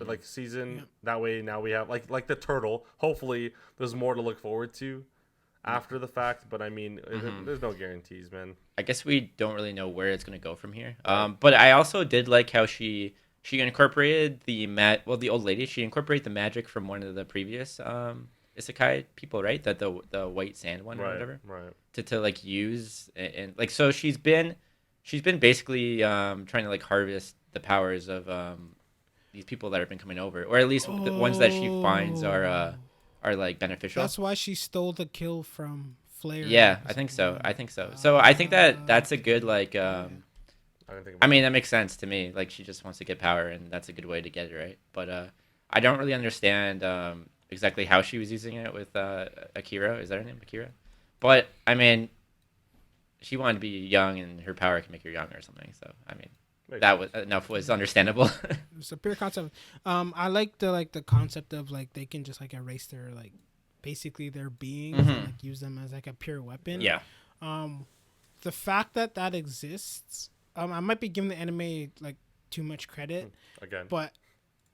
like season. Yeah. That way now we have like the turtle. Hopefully there's more to look forward to after the fact, but I mean, there's no guarantees, man. I guess we don't really know where it's gonna go from here. But I also did like how she incorporated the old lady. She incorporated the magic from one of the previous isekai people, right? That the white sand one or Right. whatever. Right. To like use and like so she's been basically trying to like harvest the powers of these people that have been coming over, or at least the ones that she finds are like beneficial. That's why she stole the kill from Flare. Yeah, I think so. I think so. So I think that that's a good like I didn't think I about mean that makes sense to me. Like she just wants to get power, and that's a good way to get it, right? But I don't really understand exactly how she was using it with Akira. Is that her name, Akira? But I mean, she wanted to be young, and her power can make her young or something. So I mean, Makes that sense. was enough was understandable. It's a pure concept. I like the concept of like they can just like erase their like basically their beings and like use them as like a pure weapon. Yeah. The fact that that exists, I might be giving the anime like too much credit, Again. but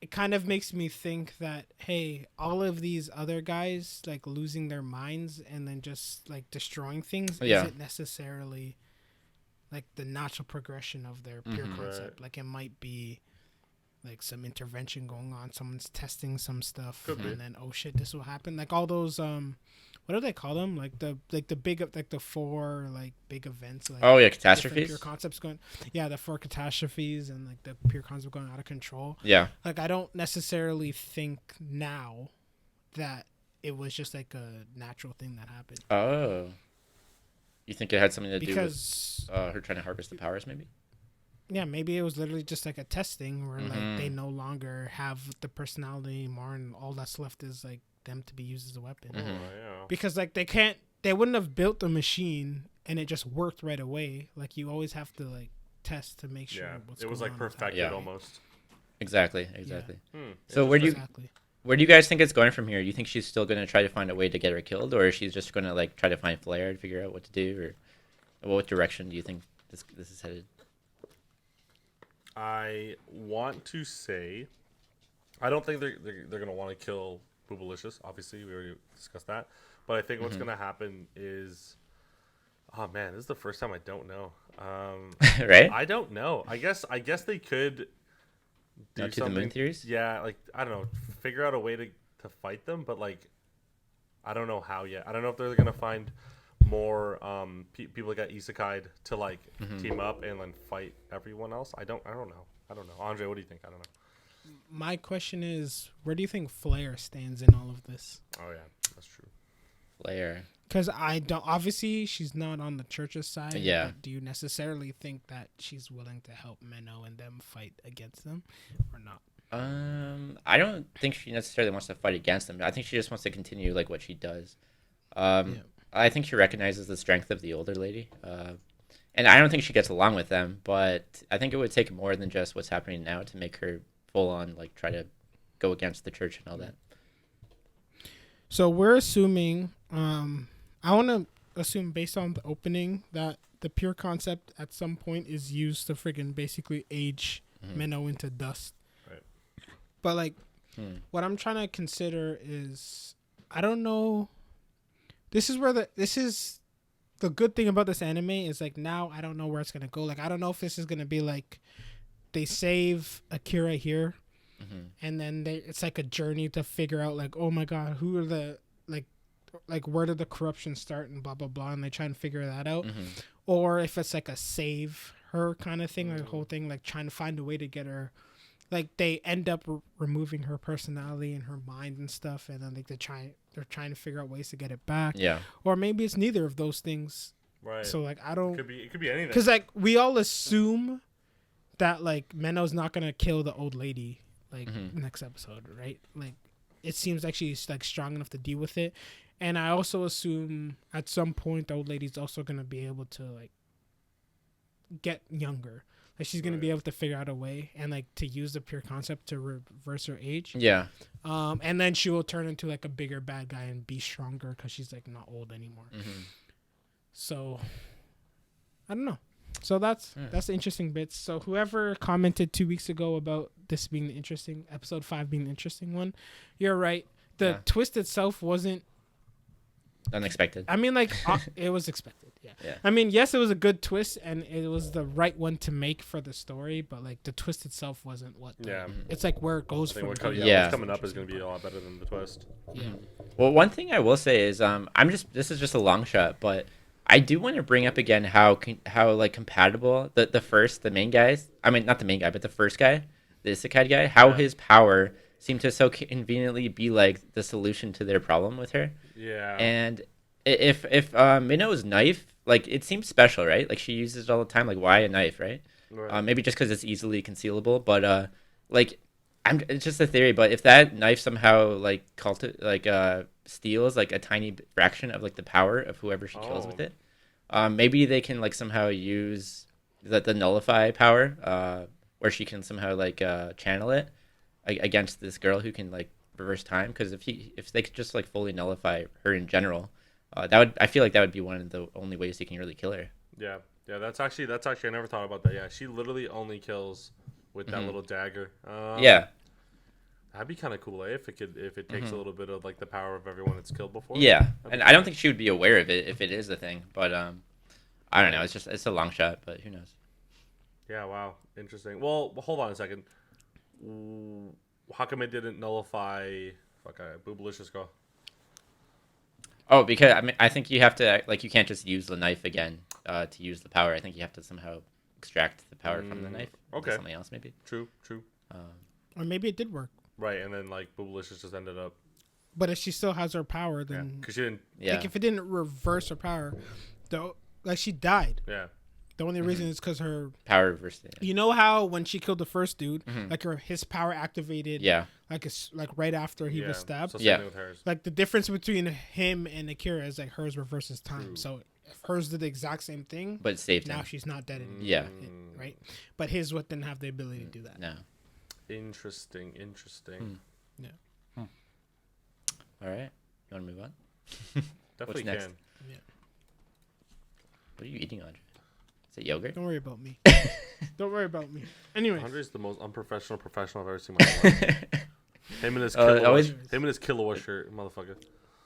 it kind of makes me think that hey, all of these other guys like losing their minds and then just like destroying things isn't necessarily like the natural progression of their pure concept. Right. Like it might be like some intervention going on, someone's testing some stuff Could be. and then oh shit, this will happen. Like all those what do they call them? Like the big like the four like big events. Like Oh yeah, different catastrophes. pure concepts going. Yeah, the four catastrophes and like the pure concept going out of control. Yeah. Like I don't necessarily think now that it was just like a natural thing that happened. Oh. You think it had something to do Because with her trying to harvest the powers, maybe? yeah, maybe it was literally just like a testing where Mm-hmm. like they no longer have the personality anymore, and all that's left is like them to be used as a weapon. Mm-hmm. Oh, yeah. Because like they wouldn't have built the machine and it just worked right away. Like you always have to like test to make sure. Yeah. What's It was going like on with perfected Yeah. almost. Exactly. So how- where do you exactly? where do you guys think it's going from here? You think she's still going to try to find a way to get her killed, or she's just going to like try to find Flare and figure out what to do, or what direction do you think this is headed? I want to say, I don't think they're gonna want to kill Boobalicious. Obviously, we already discussed that. But I think what's gonna happen is, oh man, this is the first time I don't know. Right? I don't know. I guess they could do Not to the something. moon theories? Yeah, like I don't know, figure out a way to fight them, but like I don't know how yet. I don't know if they're gonna find more people that got isekai'd to like team up and then fight everyone else. I don't know. Andre, what do you think? I don't know. My question is, where do you think Flare stands in all of this? Oh yeah, that's true. Flare. Because I don't. Obviously, she's not on the church's side. Yeah. But do you necessarily think that she's willing to help Menno and them fight against them, or not? I don't think she necessarily wants to fight against them. I think she just wants to continue like what she does. I think she recognizes the strength of the older lady, and I don't think she gets along with them. But I think it would take more than just what's happening now to make her full on like try to go against the church and all that. So we're assuming. I want to assume based on the opening that the pure concept at some point is used to friggin' basically age Menno into dust. Right. But like, what I'm trying to consider is, I don't know. This is the good thing about this anime is like now I don't know where it's gonna go. Like I don't know if this is gonna be like they save Akira here, and then it's like a journey to figure out like, oh my god, who are the like where did the corruption start and blah blah blah, and they try and figure that out, or if it's like a save her kind of thing, like the whole thing, like trying to find a way to get her, like they end up removing her personality and her mind and stuff, and then like they're trying to figure out ways to get it back. Yeah. Or maybe it's neither of those things. Right. So like I don't. It could be anything. Because like we all assume that like Menno's not gonna kill the old lady like next episode, right? Like it seems like she's like strong enough to deal with it. And I also assume at some point the old lady's also gonna be able to like get younger. Like she's gonna be able to figure out a way and like to use the pure concept to reverse her age. Yeah. And then she will turn into like a bigger bad guy and be stronger because she's like not old anymore. So I don't know. So that's the interesting bits. So whoever commented 2 weeks ago about this being the interesting episode 5 being the interesting one, you're right. The twist itself wasn't unexpected. I mean, like it was expected. Yeah. Yeah. I mean, yes, it was a good twist, and it was the right one to make for the story. But like the twist itself wasn't what. It's like where it goes from. What's coming up is going to be a lot better than the twist. Yeah. Well, one thing I will say is this is just a long shot, but I do want to bring up again how like compatible the main guys. I mean, not the main guy, but the first guy, the Isekai guy. How his power seemed to so conveniently be like the solution to their problem with her. Yeah. And if Minno's knife, like, it seems special, right? Like, she uses it all the time. Like, why a knife, right? Maybe just because it's easily concealable, but like, it's just a theory. But if that knife somehow like steals like a tiny fraction of like the power of whoever she kills with it, maybe they can like somehow use the nullify power, where she can somehow like channel it against this girl who can like reverse time. Because if they could just like fully nullify her in general, I feel like that would be one of the only ways you can really kill her. Yeah, that's actually I never thought about that. Yeah, she literally only kills with that little dagger. Yeah, that'd be kind of cool, if it takes a little bit of like the power of everyone it's killed before. Yeah, and I don't think she would be aware of it if it is a thing, but I don't know. It's a long shot, but who knows? Yeah, wow, interesting. Well, hold on a second. How come it didn't nullify Boobalicious Girl? Oh, because I think you have to, like, you can't just use the knife again to use the power. I think you have to somehow extract the power from the knife. Okay. Something else, maybe. True. Or maybe it did work. Right, and then like Boobalicious just ended up. But if she still has her power, then because she didn't. Yeah. like if it didn't reverse her power, though, like she died. Yeah. The only reason is because her power reversed it. You know how when she killed the first dude, like his power activated. Yeah. Like right after he was stabbed. So same with hers. Like the difference between him and Akira is like hers reverses time. So if hers did the exact same thing, but it saved him. Now she's not dead anymore. Yeah. Right. But his didn't have the ability to do that. No. Interesting. Yeah. All right. You want to move on? Definitely What's next? can. Yeah. What are you eating, Andre? Is it yogurt? Don't worry about me. Don't worry about me. Anyway. Andre's the most unprofessional professional I've ever seen in my life. Him and his Killua shirt, motherfucker.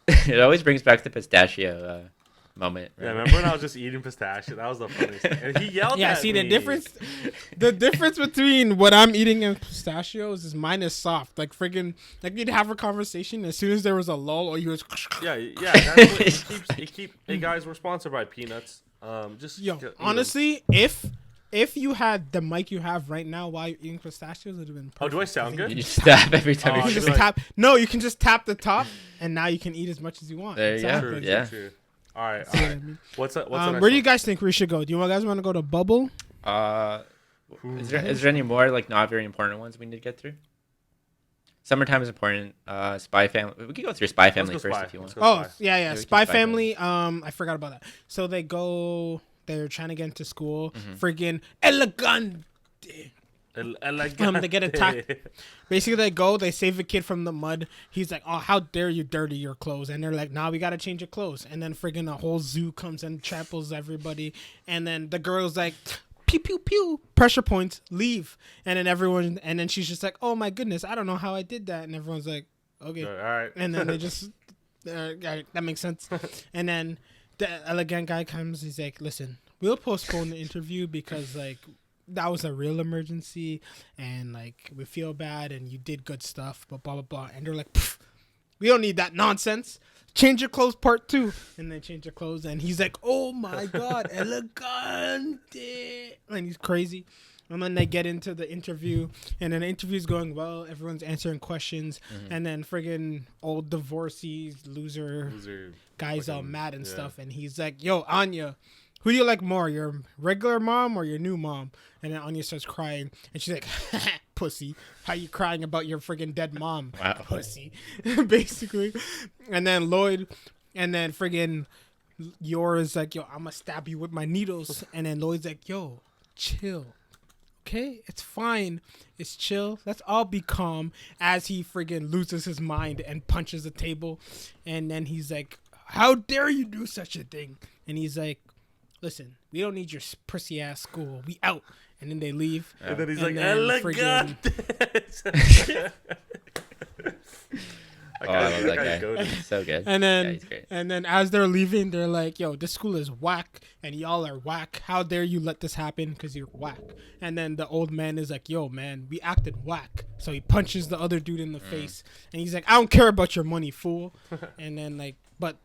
It always brings back the pistachio moment. Right? Yeah, remember when I was just eating pistachio? That was the funniest thing. And he yelled at me. The difference between what I'm eating and pistachios is mine is soft. Like friggin', like you'd have a conversation as soon as there was a lull or you was. Yeah. That's what he keeps. Hey guys, we're sponsored by Peanuts. Honestly, if you had the mic you have right now while you're eating pistachios, it would have been perfect. Oh, do I sound good? You just tap every time. You can just tap. No, you can just tap the top, and now you can eat as much as you want. There you go. Yeah. True. All right. What I mean. What's the where do you guys think we should go? Do you guys want to go to Bubble? Is there any more like not very important ones we need to get through? Summertime is important. Spy Family. We can go through Spy Family first if you want. Yeah. Spy Family. I forgot about that. So they're trying to get into school. Friggin' elegante. They get attacked. Basically, they save a kid from the mud. He's like, "Oh, how dare you dirty your clothes?" And they're like, "Nah, we gotta change your clothes." And then friggin' a whole zoo comes and tramples everybody. And then the girl's like, "Pew pew pew," pressure points, leave. And then she's just like, "Oh my goodness, I don't know how I did that." And everyone's like, "Okay, all right." And then they just, that makes sense. And then the elegant guy comes. He's like, "Listen, we'll postpone the interview because like." That was a real emergency, and like we feel bad, and you did good stuff, but blah blah blah. And they're like, we don't need that nonsense. Change your clothes, part 2, and they change their clothes, and he's like, oh my god, elegante, and he's crazy. And then they get into the interview, and then the interview's going well. Everyone's answering questions, and then friggin' old divorcee loser guy's all mad and stuff, and he's like, yo, Anya. Who do you like more, your regular mom or your new mom? And then Anya starts crying, and she's like, pussy, how you crying about your friggin' dead mom? Wow. Pussy, basically. And then Lloyd, and then friggin' Yor is like, yo, I'm gonna stab you with my needles. And then Lloyd's like, yo, chill. Okay, it's fine. It's chill. Let's all be calm as he friggin' loses his mind and punches the table. And then he's like, how dare you do such a thing? And he's like, listen, we don't need your prissy ass school. We out. And then they leave. And then he's like, elegant. Oh, I love that guy. goated. He's so good. And Yeah, then he's great. and then as they're leaving, they're like, "Yo, this school is whack, and y'all are whack. How dare you let this happen? Because you're whack." And then the old man is like, "Yo, man, we acted whack." So he punches the other dude in the face, and he's like, "I don't care about your money, fool." And then like, but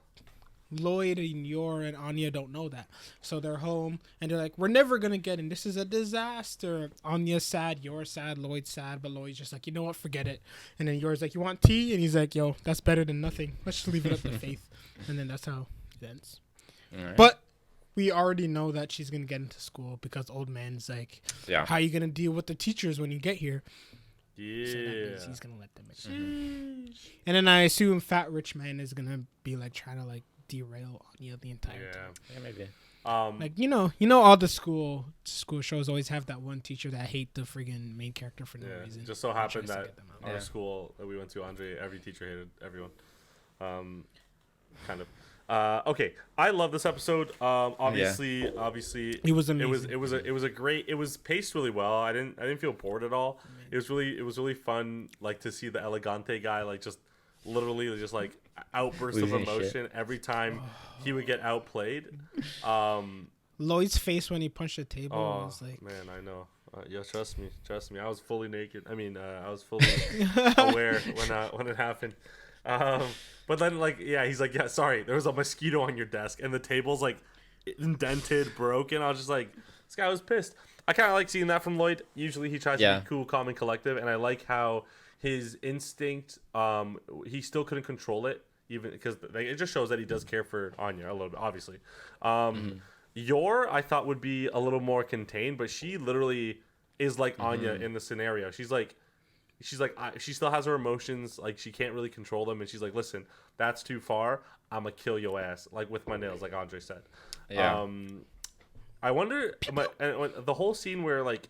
Lloyd and Yor and Anya don't know that, so they're home and they're like, "We're never gonna get in. This is a disaster." Anya's sad, Yor's sad, Lloyd's sad, but Lloyd's just like, "You know what? Forget it." And then Yor's like, "You want tea?" And he's like, "Yo, that's better than nothing. Let's just leave it up to Faith." And then that's how it ends. Right. But we already know that she's gonna get into school because old man's like, Yeah. "How are you gonna deal with the teachers when you get here?" Yeah. So that means he's gonna let them in. And then I assume Fat Rich Man is gonna be like trying to like derail Anya the entire time. Yeah, maybe. Like you know, all the school shows always have that one teacher that hate the friggin' main character for no reason. Just so and happened tries to that get them out. our school that we went to, Andre, every teacher hated everyone. Kind of. Okay, I love this episode. Obviously, It was amazing. It was a great. It was paced really well. I didn't feel bored at all. It was really fun. Like to see the Elegante guy like just literally just like outburst of Losing emotion shit. every time he would get outplayed. Lloyd's face when he punched the table Oh was like, man, I know. Yeah, trust me. I was fully naked. I mean, I was fully aware when it happened. But then like, yeah, he's like, yeah, sorry, there was a mosquito on your desk, and the table's like indented, broken. I was just like, this guy was pissed. I kind of like seeing that from Lloyd. Usually he tries to be cool, calm, and collective, and I like how his instinct, he still couldn't control it, even because it just shows that he does care for Anya a little bit, obviously. Yor, I thought would be a little more contained, but she literally is like Anya in the scenario. She's like, she still has her emotions, like she can't really control them, and she's like, listen, that's too far, I'm gonna kill your ass, like with my nails, like Andre said. I wonder, the whole scene where like,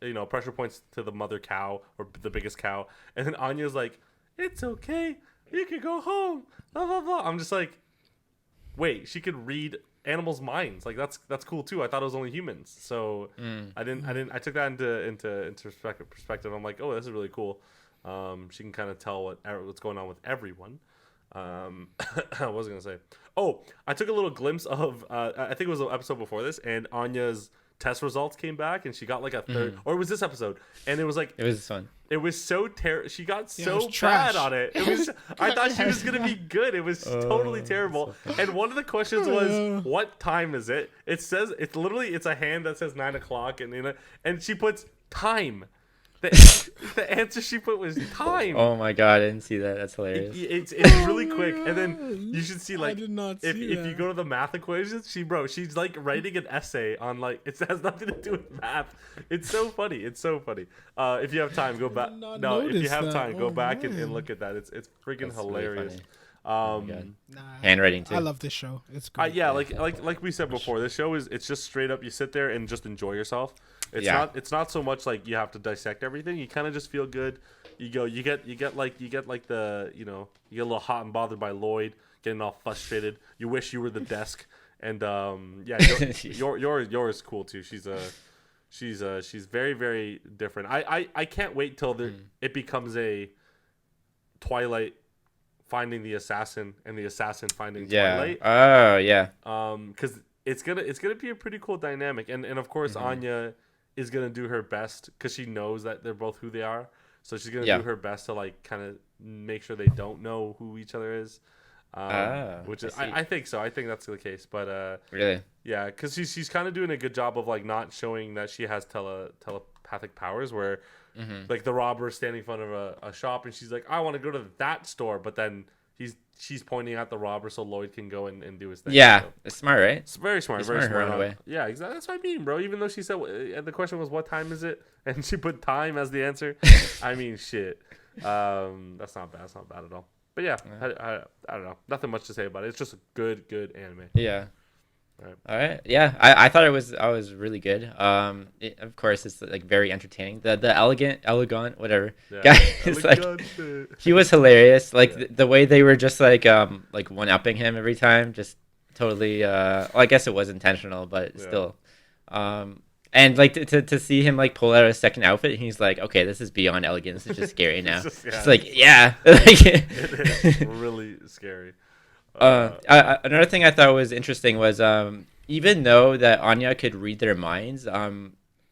you know, pressure points to the mother cow or the biggest cow, and then Anya's like, it's okay, you can go home, blah blah blah. I'm just like, wait, she could read animals' minds, like that's cool too. I thought it was only humans, so I took that into perspective. I'm like, oh, this is really cool. She can kind of tell what's going on with everyone. I was gonna say, oh, I took a little glimpse of I think it was an episode before this, and Anya's test results came back, and she got like a third, or it was this episode, and it was like, it was fun. It was so she got so bad trash. on it. It was. I thought she was gonna be good. It was totally terrible. So and one of the questions was, "What time is it?" It says it's a hand that says 9 o'clock, and she puts time. The answer she put was time. Oh my god, I didn't see that. That's hilarious. It's really quick, and then you should see like, if you go to the math equations, she's like writing an essay on like, it has nothing to do with math. It's so funny. If you have time, go back. No, if you have time, go back and look at that. It's freaking That's hilarious. Really handwriting too. I love this show. It's great. Yeah, like we said before, this show it's just straight up. You sit there and just enjoy yourself. It's not so much like you have to dissect everything. You kind of just feel good. You get like the, you know, you get a little hot and bothered by Lloyd getting all frustrated. You wish you were the desk, and yours is cool too. She's very, very different. I can't wait till it becomes a Twilight finding the assassin and the assassin finding Twilight. Oh yeah. Because it's gonna be a pretty cool dynamic, and of course Anya is gonna do her best because she knows that they're both who they are, so she's gonna do her best to like kind of make sure they don't know who each other is. Which is I think so. I think that's the case, but really, yeah, because she's kind of doing a good job of like not showing that she has telepathic powers, where like the robber is standing in front of a shop and she's like, I want to go to that store, but then she's pointing at the robber so Lloyd can go and do his thing. Yeah, so, it's smart, right? It's very smart. It's very smart. smart. Way. Yeah, exactly. That's what I mean, bro. Even though she said the question was what time is it, and she put time as the answer. I mean, shit. That's not bad. That's not bad at all. But yeah, I don't know. Nothing much to say about it. It's just a good all Yeah. All right. Yeah, I thought it was really good. Of course, it's like very entertaining. The elegant, whatever guy is like, he was hilarious. Like the way they were just like one upping him every time, just totally. Well, I guess it was intentional, but still. And like to see him like pull out a second outfit, he's like, okay, this is beyond elegant. This is just scary now. It's like, yeah. It is really scary. Another thing I thought was interesting was even though that Anya could read their minds,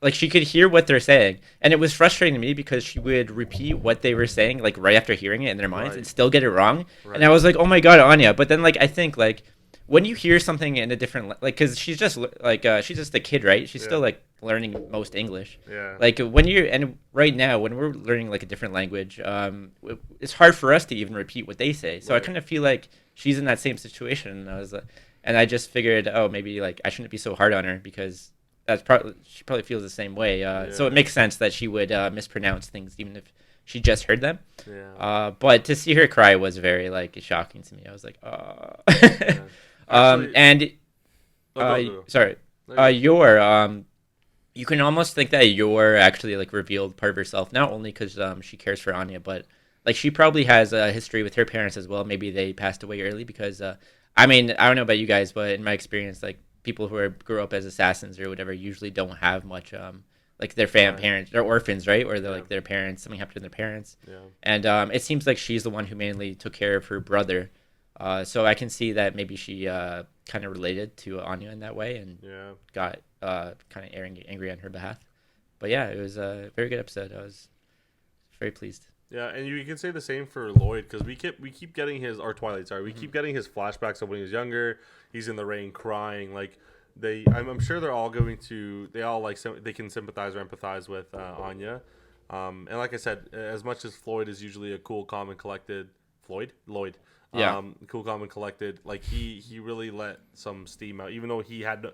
like she could hear what they're saying, and it was frustrating to me because she would repeat what they were saying like right after hearing it in their minds and still get it wrong. Right. And I was like, oh my god, Anya. But then like I think like when you hear something in a different like because she's just like she's just a kid, right? She's still like learning most English. Yeah. Like when you're and right now when we're learning like a different language, it's hard for us to even repeat what they say. So I kind of feel like she's in that same situation, and I was and I just figured, oh, maybe like I shouldn't be so hard on her because she probably feels the same way. So it makes sense that she would mispronounce things even if she just heard them. Yeah. But to see her cry was very like shocking to me. I was like, oh. Yeah. Actually, sorry. You can almost think that Yor actually like revealed part of herself, not only because she cares for Anya, but like she probably has a history with her parents as well. Maybe they passed away early because I mean, I don't know about you guys, but in my experience, like people who grew up as assassins or whatever usually don't have much like their parents, they're orphans, right? Or they're like their parents, something happened to their parents. Yeah. And it seems like she's the one who mainly took care of her brother. So I can see that maybe she kind of related to Anya in that way and got kind of angry on her behalf. But yeah, it was a very good episode. I was very pleased. Yeah, and you can say the same for Lloyd because we keep getting Twilight. Sorry, we keep getting his flashbacks of when he was younger. He's in the rain crying. Like I'm sure they're all going to. They all like they can sympathize or empathize with Anya. And like I said, as much as Floyd is usually a cool, calm, and collected Lloyd. Yeah. Cool, calm, and collected. Like he really let some steam out, even though he had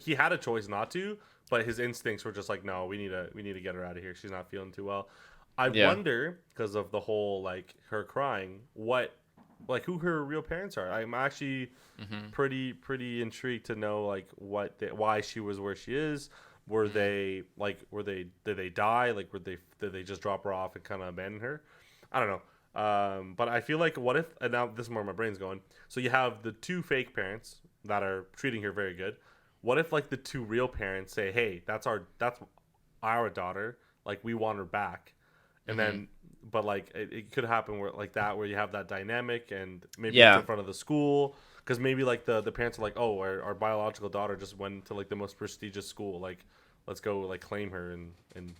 he had a choice not to, but his instincts were just like, no, we need to get her out of here. She's not feeling too well. I wonder because of the whole like her crying, who her real parents are. I'm actually pretty intrigued to know like why she was where she is. Did they die? Like did they just drop her off and kind of abandon her? I don't know. But I feel like what if, and now this is where my brain's going. So you have the two fake parents that are treating her very good. What if like the two real parents say, hey, that's our daughter. Like we want her back. And then, but like it could happen where you have that dynamic and maybe it's in front of the school. Because maybe like the parents are like, oh, our biological daughter just went to like the most prestigious school. Like, let's go like claim her and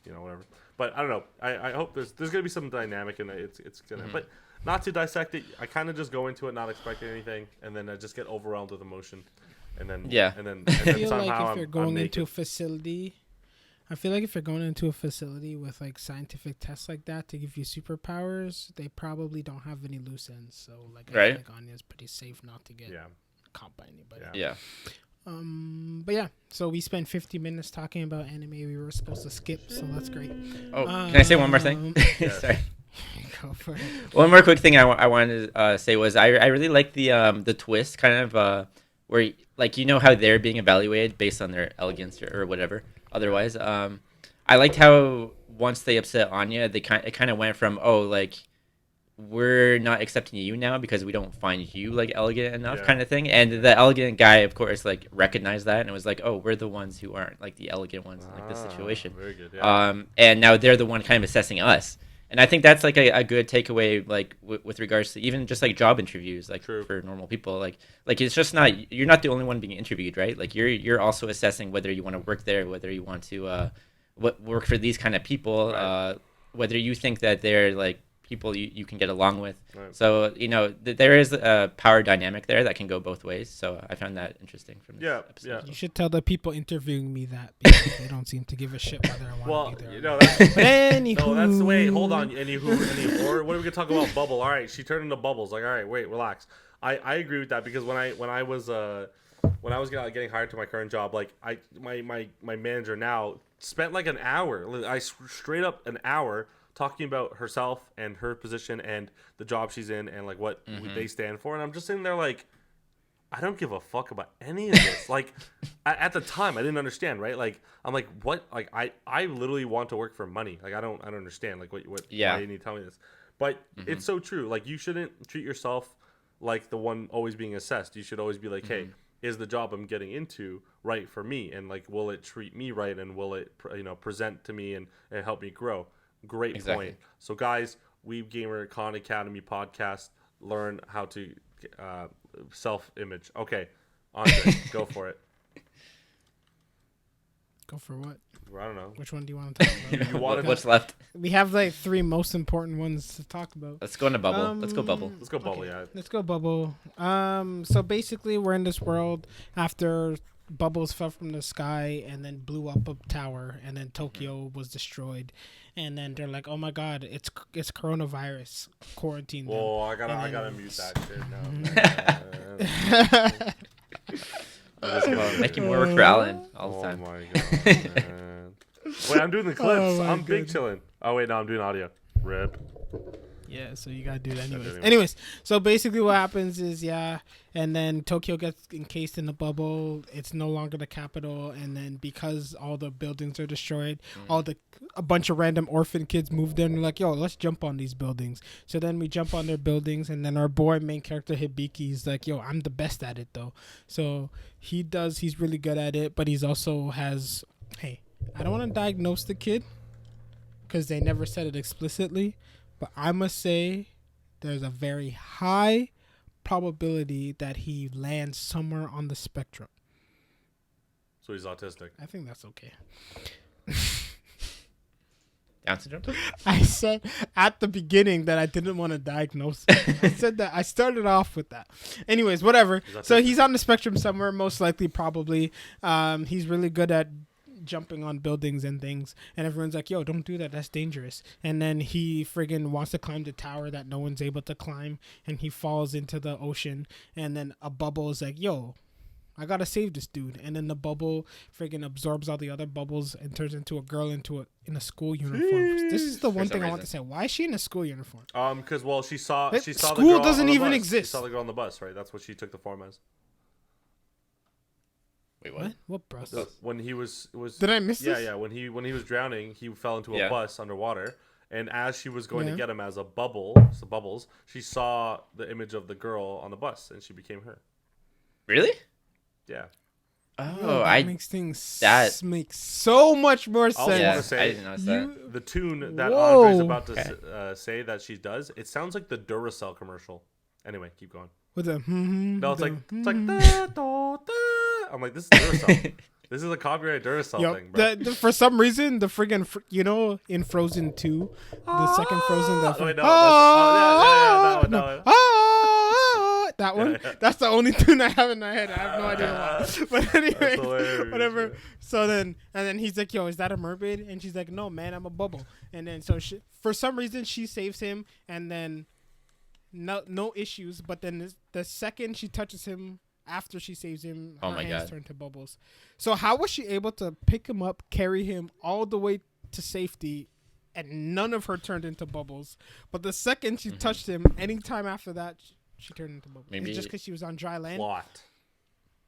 whatever. But I don't know. I hope there's gonna be some dynamic in it. It's gonna, but not to dissect it. I kind of just go into it not expecting anything, and then I just get overwhelmed with emotion, and then I feel somehow like if you're going into a facility. I feel like if you're going into a facility with like scientific tests like that to give you superpowers, they probably don't have any loose ends. So like I feel like Anya's pretty safe not to get caught by anybody. Yeah. But yeah, so we spent 50 minutes talking about anime we were supposed to skip, so that's great. Oh, can I say one more thing? Sorry. Go for it. One more quick thing I wanted to say was I really like the twist kind of where like how they're being evaluated based on their elegance or whatever. Otherwise, I liked how once they upset Anya, it kind of went from like we're not accepting you now because we don't find you like elegant enough kind of thing, and the elegant guy of course like recognized that and it was like, oh, we're the ones who aren't like the elegant ones in like this situation. Very good. Yeah. And now they're the one kind of assessing us. And I think that's like a good takeaway, like with regards to even just like job interviews, like for normal people, like it's just not, you're not the only one being interviewed, right? Like you're also assessing whether you want to work there, whether you want to work for these kind of people, whether you think that they're like people you can get along with. Right. So there is a power dynamic there that can go both ways. So I found that interesting from this episode. Yeah. You should tell the people interviewing me that because they don't seem to give a shit whether I want to be there. That's the way. Hold on. Or what are we gonna talk about? Bubble. All right, she turned into bubbles. Like, all right, wait, relax. I agree with that because when I was getting hired to my current job, like my manager now spent like an hour. I straight up an hour talking about herself and her position and the job she's in and like what they stand for, and I'm just sitting there like, I don't give a fuck about any of this. Like at the time I didn't understand, right? Like I'm like, what? Like I literally want to work for money. Like I don't understand like what why you need to tell me this. But it's so true. Like you shouldn't treat yourself like the one always being assessed. You should always be like, hey, is the job I'm getting into right for me, and like, will it treat me right, and will it present to me and help me grow? Great point. So guys, Weeb Gamer Khan Academy podcast, learn how to self-image. Okay, Andre, go for it. Go for what? I don't know. Which one do you want to talk about? What's left? We have like 3 most important ones to talk about. Let's go into bubble. Let's go bubble. Let's go bubble. Okay. Yeah. Let's go bubble. So basically, we're in this world after bubbles fell from the sky and then blew up a tower, and then Tokyo was destroyed, and then they're like, "Oh my God, it's coronavirus quarantine." Whoa, I gotta mute that shit now. Making more work for Alan all the time. Oh my God, man. Wait, I'm doing the clips. I'm big chilling. Oh wait, no, I'm doing audio. Rip. Yeah, so you gotta do that anyways. So basically what happens is, and then Tokyo gets encased in the bubble. It's no longer the capital, and then because all the buildings are destroyed, a bunch of random orphan kids moved in and like, yo, let's jump on these buildings. So then we jump on their buildings, and then our boy main character Hibiki's like, yo, I'm the best at it though. So he's really good at it, but he's also has, hey, I don't want to diagnose the kid because they never said it explicitly. But I must say there's a very high probability that he lands somewhere on the spectrum. So he's autistic. I think that's okay. Down syndrome? I said at the beginning that I didn't want to diagnose it. I said that. I started off with that. Anyways, whatever. So he's on the spectrum somewhere, most likely, probably. He's really good at jumping on buildings and things, and everyone's like, yo, don't do that, that's dangerous. And then he friggin' wants to climb the tower that no one's able to climb, and he falls into the ocean, and then a bubble is like, yo, I gotta save this dude. And then the bubble friggin' absorbs all the other bubbles and turns into a girl in a school uniform. This is the one thing I want to say. Why is she in a school uniform? Because she saw the school girl doesn't on the even bus. exist. She saw the girl on the bus, right? That's what she took the form as. Wait, what? What bus? When he was Did I miss this? Yeah. When he was drowning, he fell into a bus underwater, and as she was going to get him as a bubbles, she saw the image of the girl on the bus, and she became her. Really? Yeah. Oh, that makes things makes so much more sense. I want to say, I didn't notice that. The tune that Andre's about to say that she does, it sounds like the Duracell commercial. Anyway, keep going. With the no, it's like da, da, da. I'm like, this is Duracell. This is a copyright Duracell thing, bro. For some reason, the friggin' in Frozen 2, the second Frozen, that one. Yeah. That's the only tune I have in my head. I have no idea why. But anyway, whatever. So then he's like, yo, is that a mermaid? And she's like, no, man, I'm a bubble. And then so for some reason she saves him, and then no issues. But then the second she touches him, after she saves him, her hands turn to bubbles. So how was she able to pick him up, carry him all the way to safety, and none of her turned into bubbles? But the second she touched him, anytime after that, she turned into bubbles. Maybe just because she was on dry land. Plot.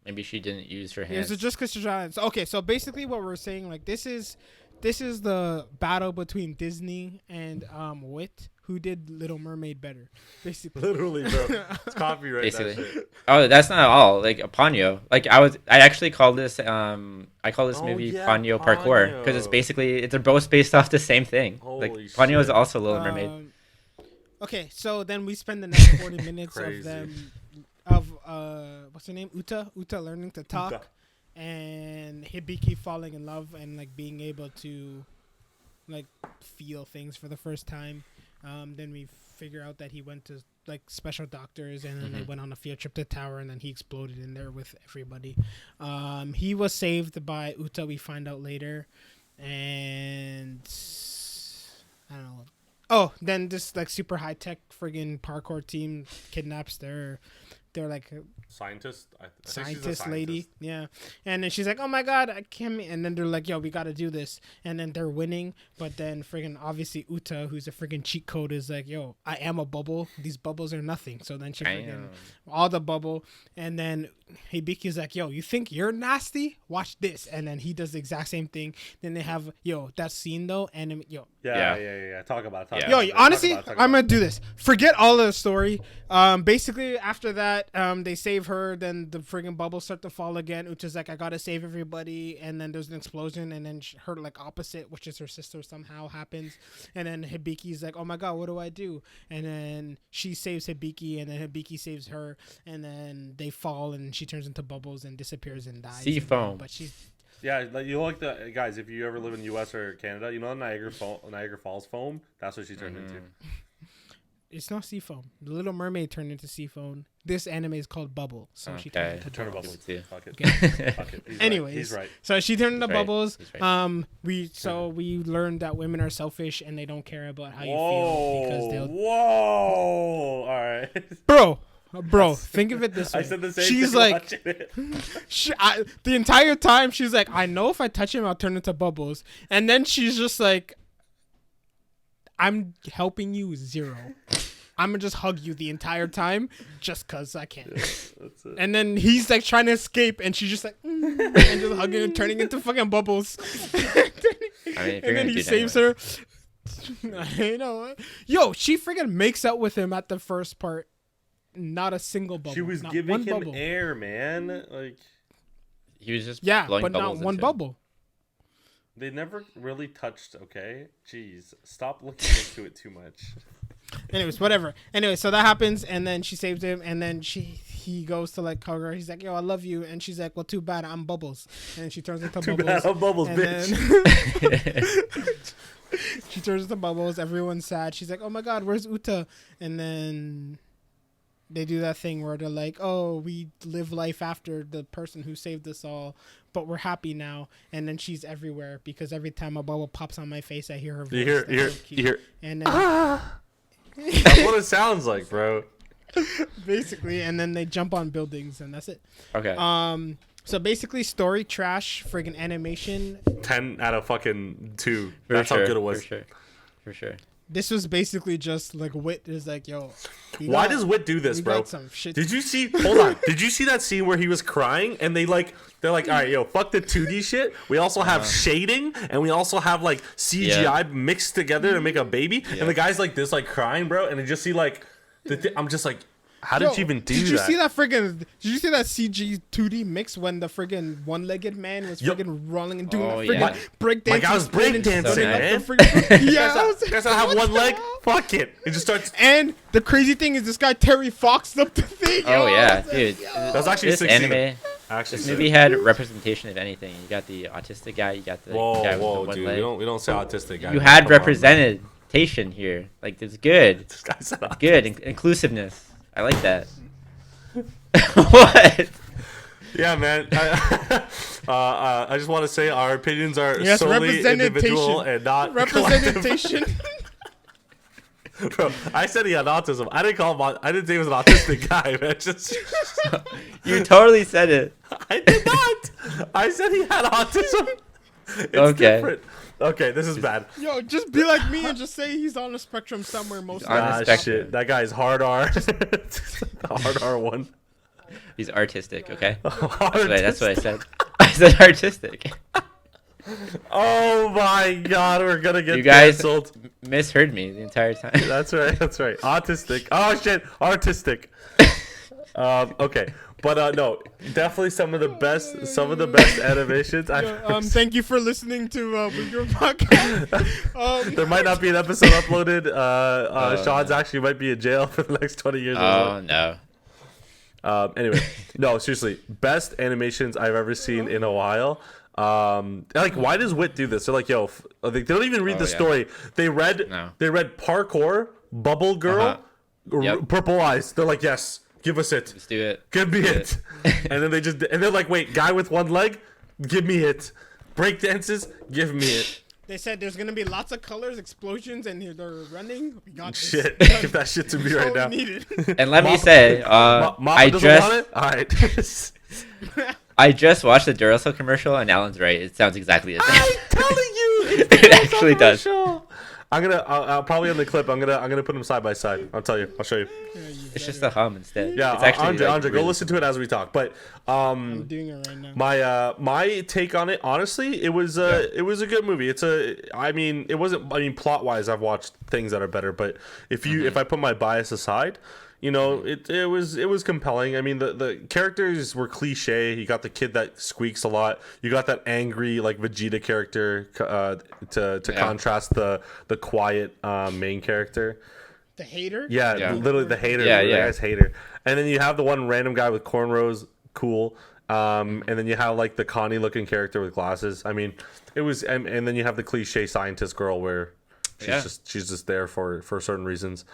Maybe she didn't use her hands. Is it just because she's dry land? So, okay, so basically what we're saying, like, this is the battle between Disney and Wit. Who did Little Mermaid better? Basically, literally, bro. It's copyright. Basically. Oh, that's not all. Like Ponyo. Like I actually call this movie Ponyo Parkour because it's basically they're both based off the same thing. Holy like Ponyo is also Little Mermaid. Okay, so then we spend the next 40 minutes of them what's her name? Uta learning to talk, and Hibiki falling in love and like being able to like feel things for the first time. Then we figure out that he went to like special doctors, and then they went on a field trip to the tower, and then he exploded in there with everybody. He was saved by Uta, we find out later, and I don't know. Oh, then this like super high tech friggin' parkour team kidnaps their like scientist lady, yeah. And then she's like, oh my god, I can't. And then they're like, yo, we gotta do this. And then they're winning, but then friggin' obviously Uta, who's a friggin' cheat code, is like, yo, I am a bubble, these bubbles are nothing. So then she friggin' all the bubble, and then Hibiki's like, yo, you think you're nasty, watch this. And then he does the exact same thing. Then they have that scene though, and talk about it. Honestly, I'm gonna do this. Forget all of the story. Basically after that, But they save her. Then the friggin' bubbles start to fall again. Uta's like, I gotta save everybody. And then there's an explosion. And then her like opposite, which is her sister, somehow happens. And then Hibiki's like, oh my god, what do I do? And then she saves Hibiki. And then Hibiki saves her. And then they fall. And she turns into bubbles and disappears and dies. Sea foam. But she's... Yeah, like you know, like the guys. If you ever live in the U.S. or Canada, you know Niagara Falls foam. That's what she turned into. It's not sea foam. The Little Mermaid turned into sea foam. This anime is called Bubble, so she turned into Turn bubbles. bubbles too. Fuck it. Okay. Fuck it. Anyways, he's right. So she turned into He's right. bubbles. He's right. We learned that women are selfish and they don't care about how you feel Whoa! because they'll. Whoa! All right. Bro, think of it this way. I said the same She's thing like, watching it. the entire time she's like, I know if I touch him, I'll turn into bubbles, and then she's just like, I'm helping you 0. I'm gonna just hug you the entire time just cause I can. Yeah, that's it. And then he's like trying to escape, and she's just like, and just hugging and turning into fucking bubbles. And then he saves her. I know. Yo, she freaking makes out with him at the first part. Not a single bubble. She was not giving one him bubble. air, man. Like He was just Yeah, blowing but not bubbles one into him. bubble. they never really touched. Okay, jeez, stop looking into it too much. Anyways, whatever. Anyway, so that happens, and then she saves him, and then he goes to like hug her. He's like, "Yo, I love you," and she's like, "Well, too bad, I'm Bubbles," and then she turns into Too Bubbles. bad I'm Bubbles, and bitch. She turns into Bubbles. Everyone's sad. She's like, "Oh my God, where's Uta?" And then they do that thing where they're like, "Oh, we live life after the person who saved us all, but we're happy now." And then she's everywhere because every time a bubble pops on my face, I hear her voice. You hear. And then, That's what it sounds like, bro. basically, and then they jump on buildings, and that's it. Okay. So basically, story trash, friggin' animation. 10 out of fucking 2. For That's sure, how good it was. For sure. This was basically just like Wit is like, "Yo, Why does Wit do this, we bro? got some shit." Did you see? Hold on. Did you see that scene where he was crying and they're like, all right, yo, fuck the 2D shit. We also have shading and we also have like CGI mixed together to make a baby. And the guy's like this, like crying, bro. And I just see like, I'm just like, how did you even do that? Did you see that friggin'? Did you see that CG 2D mix when the friggin' one-legged man was friggin' rolling and doing the friggin' breakdancing? My guy was breakdancing, spinning man. up the friggin', yeah, I was like, Guys, I have what one the leg. hell? Fuck it. It just starts. And the crazy thing is, this guy Terry Foxed up the thing. Oh yo. yeah, I was like, dude. yo. That's actually This 16. anime, Actually, this sick. movie had representation of anything. You got the autistic guy. You got the guy with the Whoa, one dude. leg. We don't say autistic guy. You man. had Come on, man. representation here. Like it's good. This guy said autistic. Good inclusiveness. I like that. What? Yeah, man. I just want to say our opinions are Yes, solely individual representation. and not collective. Representation. Bro, I said he had autism. I didn't call him. I didn't say he was an autistic guy, man. Just You totally said it. I did not. I said he had autism. It's Okay. different. Okay, this is bad. Yo, just be like me and just say he's on the spectrum somewhere most of the on time. the Ah, spectrum. shit. That guy's hard R. Hard R one. He's artistic. Okay. Hard That's what I said. I said artistic. Oh my god, we're gonna get You guys canceled. misheard me the entire time. That's right. That's right. Autistic. Oh shit. Artistic. Okay, but no, definitely some of the best animations. Thank you for listening to your podcast. There might not be an episode uploaded. Sean's actually might be in jail for the next 20 years. Oh no. Anyway, no, seriously, best animations I've ever seen in a while. Like, why does Wit do this? They're like, yo, they don't even read the story. They read parkour, bubble girl, purple eyes. They're like, yes, give us it. Let's do it. Give me it. And then they're like, wait, guy with one leg, give me it. Break dances, give me it. They said there's gonna be lots of colors, explosions, and they're running. We got this. Shit, give that shit to me right now. Needed. And let me say, Mama I doesn't want just it? All right. I just watched the Duracell commercial, and Alan's right. It sounds exactly the same. I'm telling you, It actually does. I'll probably on the clip. I'm gonna put them side by side. I'll tell you. I'll show you. It's just a hum instead. Yeah, it's actually Andre, go really listen to it as we talk. But I'm doing it right now. my take on it, honestly, it was a good movie. It wasn't. Plot wise, I've watched things that are better. But if I put my bias aside, you know, it was compelling. I mean, the characters were cliche. You got the kid that squeaks a lot. You got that angry like Vegeta character to contrast the quiet main character. The hater. Yeah, literally the hater. Yeah, the guy's hater. And then you have the one random guy with cornrows. Cool. And then you have like the Connie looking character with glasses. I mean, it was, and then you have the cliche scientist girl where she's just there for certain reasons.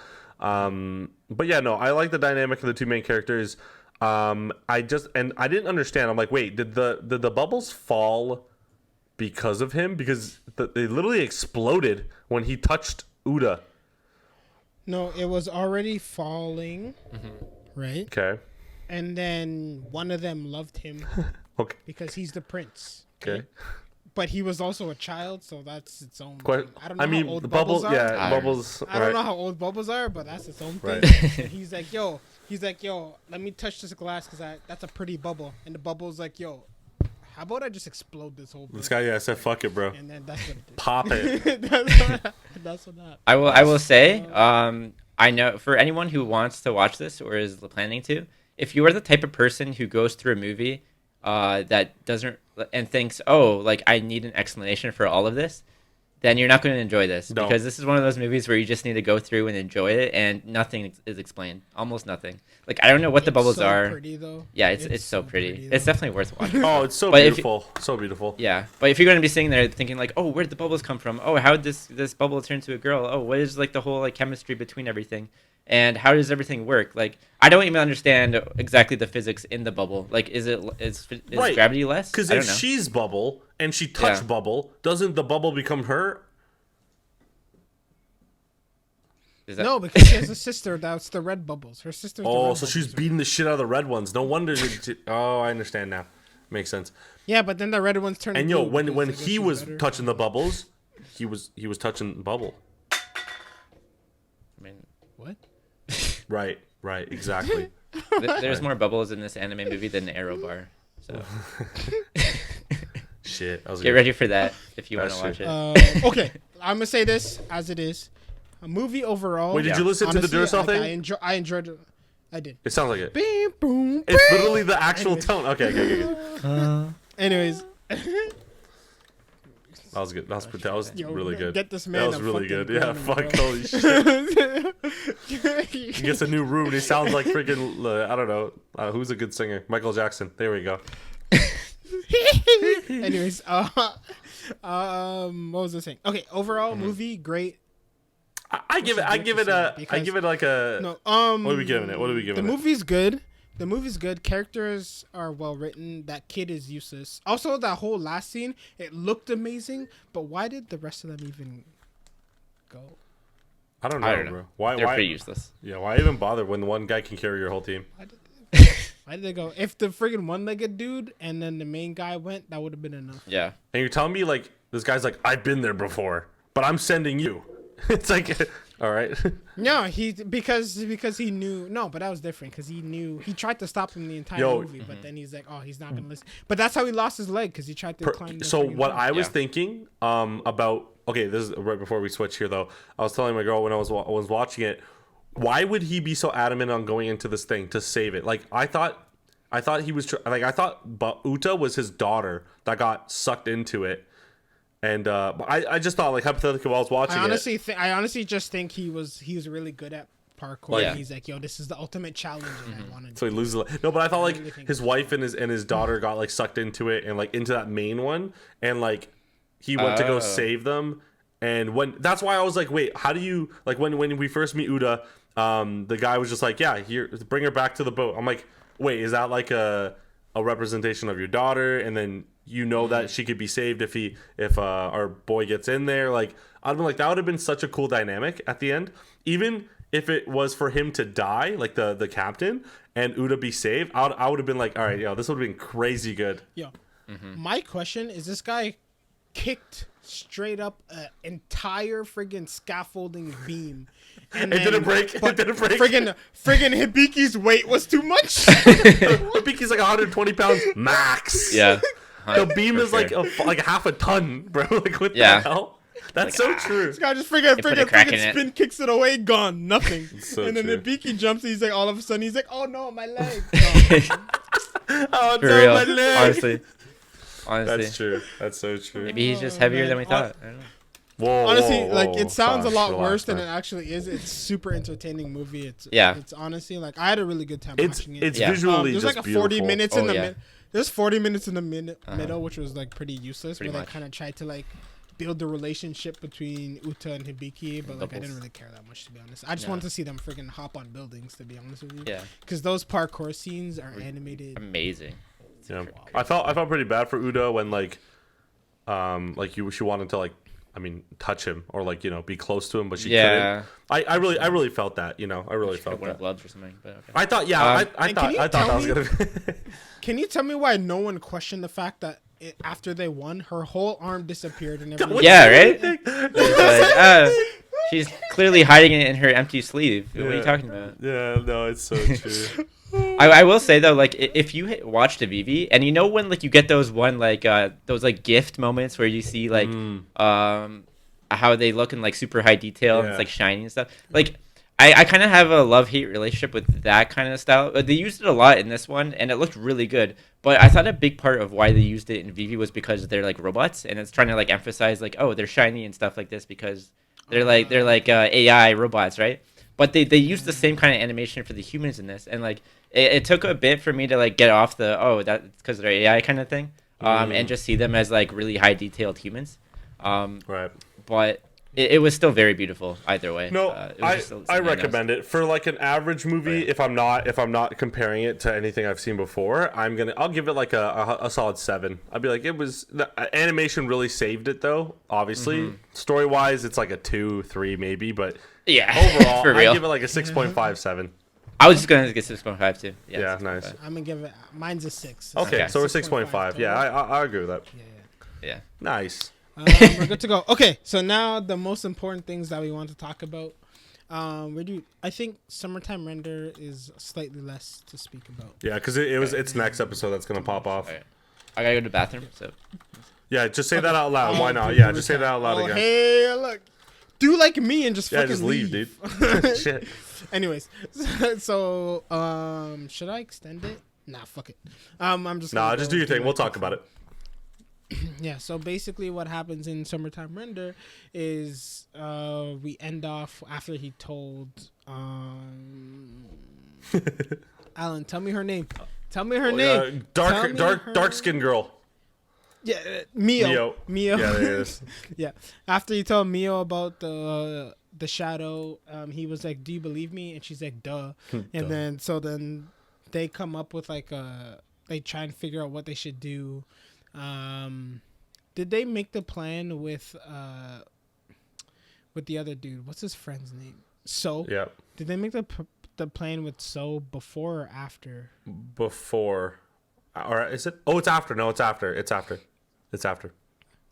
But yeah, no, I like the dynamic of the two main characters. I didn't understand. I'm like, wait, did the bubbles fall because of him? Because they literally exploded when he touched Uda. No, it was already falling, right? Okay. And then one of them loved him Okay. because he's the prince. Okay. But he was also a child, so that's its own Quite, thing. I don't know how old the Bubbles are. Yeah, Bubbles. I don't know how old Bubbles are, but that's its own thing. Right. And he's like, yo, let me touch this glass because that's a pretty bubble. And the Bubble's like, yo, how about I just explode this whole thing? This guy, said, fuck it, bro. And then that's what it did. Pop it. That's what that. I will say, I know for anyone who wants to watch this or is planning to, if you are the type of person who goes through a movie that doesn't and thinks, oh, like I need an explanation for all of this, then you're not going to enjoy this because this is one of those movies where you just need to go through and enjoy it, and nothing is explained, almost nothing. Like I don't know what the bubbles are. Pretty, though. Yeah, it's so pretty. It's definitely worth watching. Oh, it's so But beautiful, so beautiful. Yeah, but if you're going to be sitting there thinking like, oh, where'd the bubbles come from? Oh, how did this bubble turn to a girl? Oh, what is like the whole like chemistry between everything? And how does everything work? Like, I don't even understand exactly the physics in the bubble. Like, is Right. gravity less? Because if she's Bubble and she touched Bubble, doesn't the bubble become her? No, because she has a sister that's the red bubbles. Her sister's the Oh, red so she's bubbles. beating the shit out of the red ones. No wonder. Oh, I understand now. Makes sense. Yeah, but then the red ones turn. And blue when because I guess he she's was better. touching the bubbles, he was touching Bubble. I mean, What? Right, exactly. there's more bubbles in this anime movie than the Arrow Bar. So Shit. That was get ready for that if you want to That's watch it. Okay, I'm gonna say this as it is. A movie overall. Wait, did you listen to the Duracell thing? I enjoyed it. I did. It sounds like it. Beep, boom, It's beep. literally the actual tone. Okay. Anyways, That was good. That was yo, really good. Get this man. That was a really fucking good. Yeah, Grammy, fuck. bro. Holy shit. He gets a new room and he sounds like freaking, I don't know. Who's a good singer? Michael Jackson. There we go. Anyways, what was I saying? Okay, overall movie great. I give it like a. No, What are we giving it? The movie's good. The movie's good. Characters are well written. That kid is useless. Also, that whole last scene, it looked amazing, but why did the rest of them even go? I don't know, bro. Why? They're pretty useless. Yeah, why even bother when one guy can carry your whole team? Why did they go? If the friggin' one-legged dude and then the main guy went, that would have been enough. Yeah. And you're telling me like this guy's like, I've been there before, but I'm sending you. It's like, all right. No, because he knew. No, but that was different because he knew. He tried to stop him the entire movie, but then he's like, oh, he's not gonna listen. But that's how he lost his leg because he tried to climb. So what I was Yeah. thinking about. Okay, this is right before we switch here though. I was telling my girl when I was watching it, why would he be so adamant on going into this thing to save it? Like I thought he was I thought Uta was his daughter that got sucked into it. And I just thought, like, hypothetically, while I was watching I honestly just think he was really good at parkour. Like- And he's like, yo, this is the ultimate challenge, and I wanted. so he loses. No, but I thought like really think his wife and his daughter got like sucked into it and like into that main one, and like he went to go save them. And when that's why I was like, wait, how do you like when we first meet Uda, the guy was just like, yeah, here, bring her back to the boat. I'm like, wait, is that like a representation of your daughter? And then you know that she could be saved if our boy gets in there. Like I'd been like, that would have been such a cool dynamic at the end, even if it was for him to die, like the captain, and Uda be saved. I would have been like, all right, yo, this would have been crazy good. Yo, my question is: this guy kicked straight up an entire friggin' scaffolding beam, and It didn't break. It but didn't break. Friggin' Hibiki's weight was too much. I think he's like 120 pounds max. Yeah. The beam For is like half a ton, bro. Like what Yeah. the hell? That's so true. This guy just put a crack in freaking it. spin kicks it away, gone, nothing. So and then true. Ibiki jumps. He's like, all of a sudden, he's like, oh no, my leg. Oh, For no, real. my leg. Honestly. That's true. That's so true. Maybe he's just heavier man. than we thought. I don't know. Whoa, Honestly, whoa, like whoa, it sounds a Sash, lot relax, worse than man. it actually is. It's super entertaining movie. It's Yeah. It's honestly like I had a really good time It's watching it. it's Yeah. visually There's just like a beautiful. 40 minutes Oh, in the yeah. mid. There's 40 minutes in the Uh-huh. middle, which was like pretty useless. Pretty where much. they kind of tried to like build the relationship between Uta and Hibiki, but like I Doubles. didn't really care that much to be honest. I just No. wanted to see them freaking hop on buildings to be honest with you. Yeah. Because those parkour scenes are animated. Amazing. Yeah. I felt pretty bad for Udo when she wanted to touch him or be close to him, but she Yeah. couldn't. I really felt that. I really felt One that. gloves or something. But okay. I thought, I And thought that was gonna. Can you tell me why no one questioned the fact that after they won, her whole arm disappeared and everything? Yeah, right? It's like, she's clearly hiding it in her empty sleeve. What are you talking about? Yeah, no, it's so true. I will say though, like if you watched a VV and when you get those gift moments where you see how they look in super high detail and Yeah. it's shiny and stuff. Like I kind of have a love-hate relationship with that kind of style. They used it a lot in this one and it looked really good. But I thought a big part of why they used it in VV was because they're robots and it's trying to emphasize they're shiny and stuff like this because they're AI robots, right? But they used the same kind of animation for the humans in this and it took a bit for me to get off that's because they're AI kind of thing, and just see them as really high detailed humans. Right. But it was still very beautiful either way. No, It was just I something recommend it for an average movie. Right. If I'm not comparing it to anything I've seen before, I'll give it a solid 7. I'd be the animation really saved it though. Obviously, story wise, it's a 2, 3 maybe, but Yeah, overall, for real. I give it a 6.57. I was just gonna get 6.5 too. Yeah, 6.5. nice. I'm gonna give it. Mine's a 6. Okay, Okay. so we're 6.5. Yeah, I agree with that. Yeah. Nice. We're good to go. Okay, so now the most important things that we want to talk about. I think summertime render is slightly less to speak about. Yeah, because it's next episode that's gonna pop off. Alright. I gotta go to the bathroom. So Yeah, just say that out loud. Oh, Why not? dude, Yeah, recap. just say that out loud again. Hey, look. Do like me and just Yeah, fucking just leave, dude. Shit. Anyways, so should I extend it? Nah, fuck it. I'm just Nah, gonna just go do your through thing. my We'll talk quick about it. Yeah, so basically what happens in Summertime Render is we end off after he told Alan, tell me her name. Tell me her name. Tell me her- Dark skinned girl. Yeah, Mio. Yeah, there it is. Yeah. After he told Mio about the shadow, he was like, "Do you believe me?" And she's like, "Duh." And then they come up with they try and figure out what they should do. Did they make the plan with the other dude? What's his friend's name? So. Yeah. Did they make the plan with So before or after? Before. Or is it? Oh, it's after. No, it's after. It's after.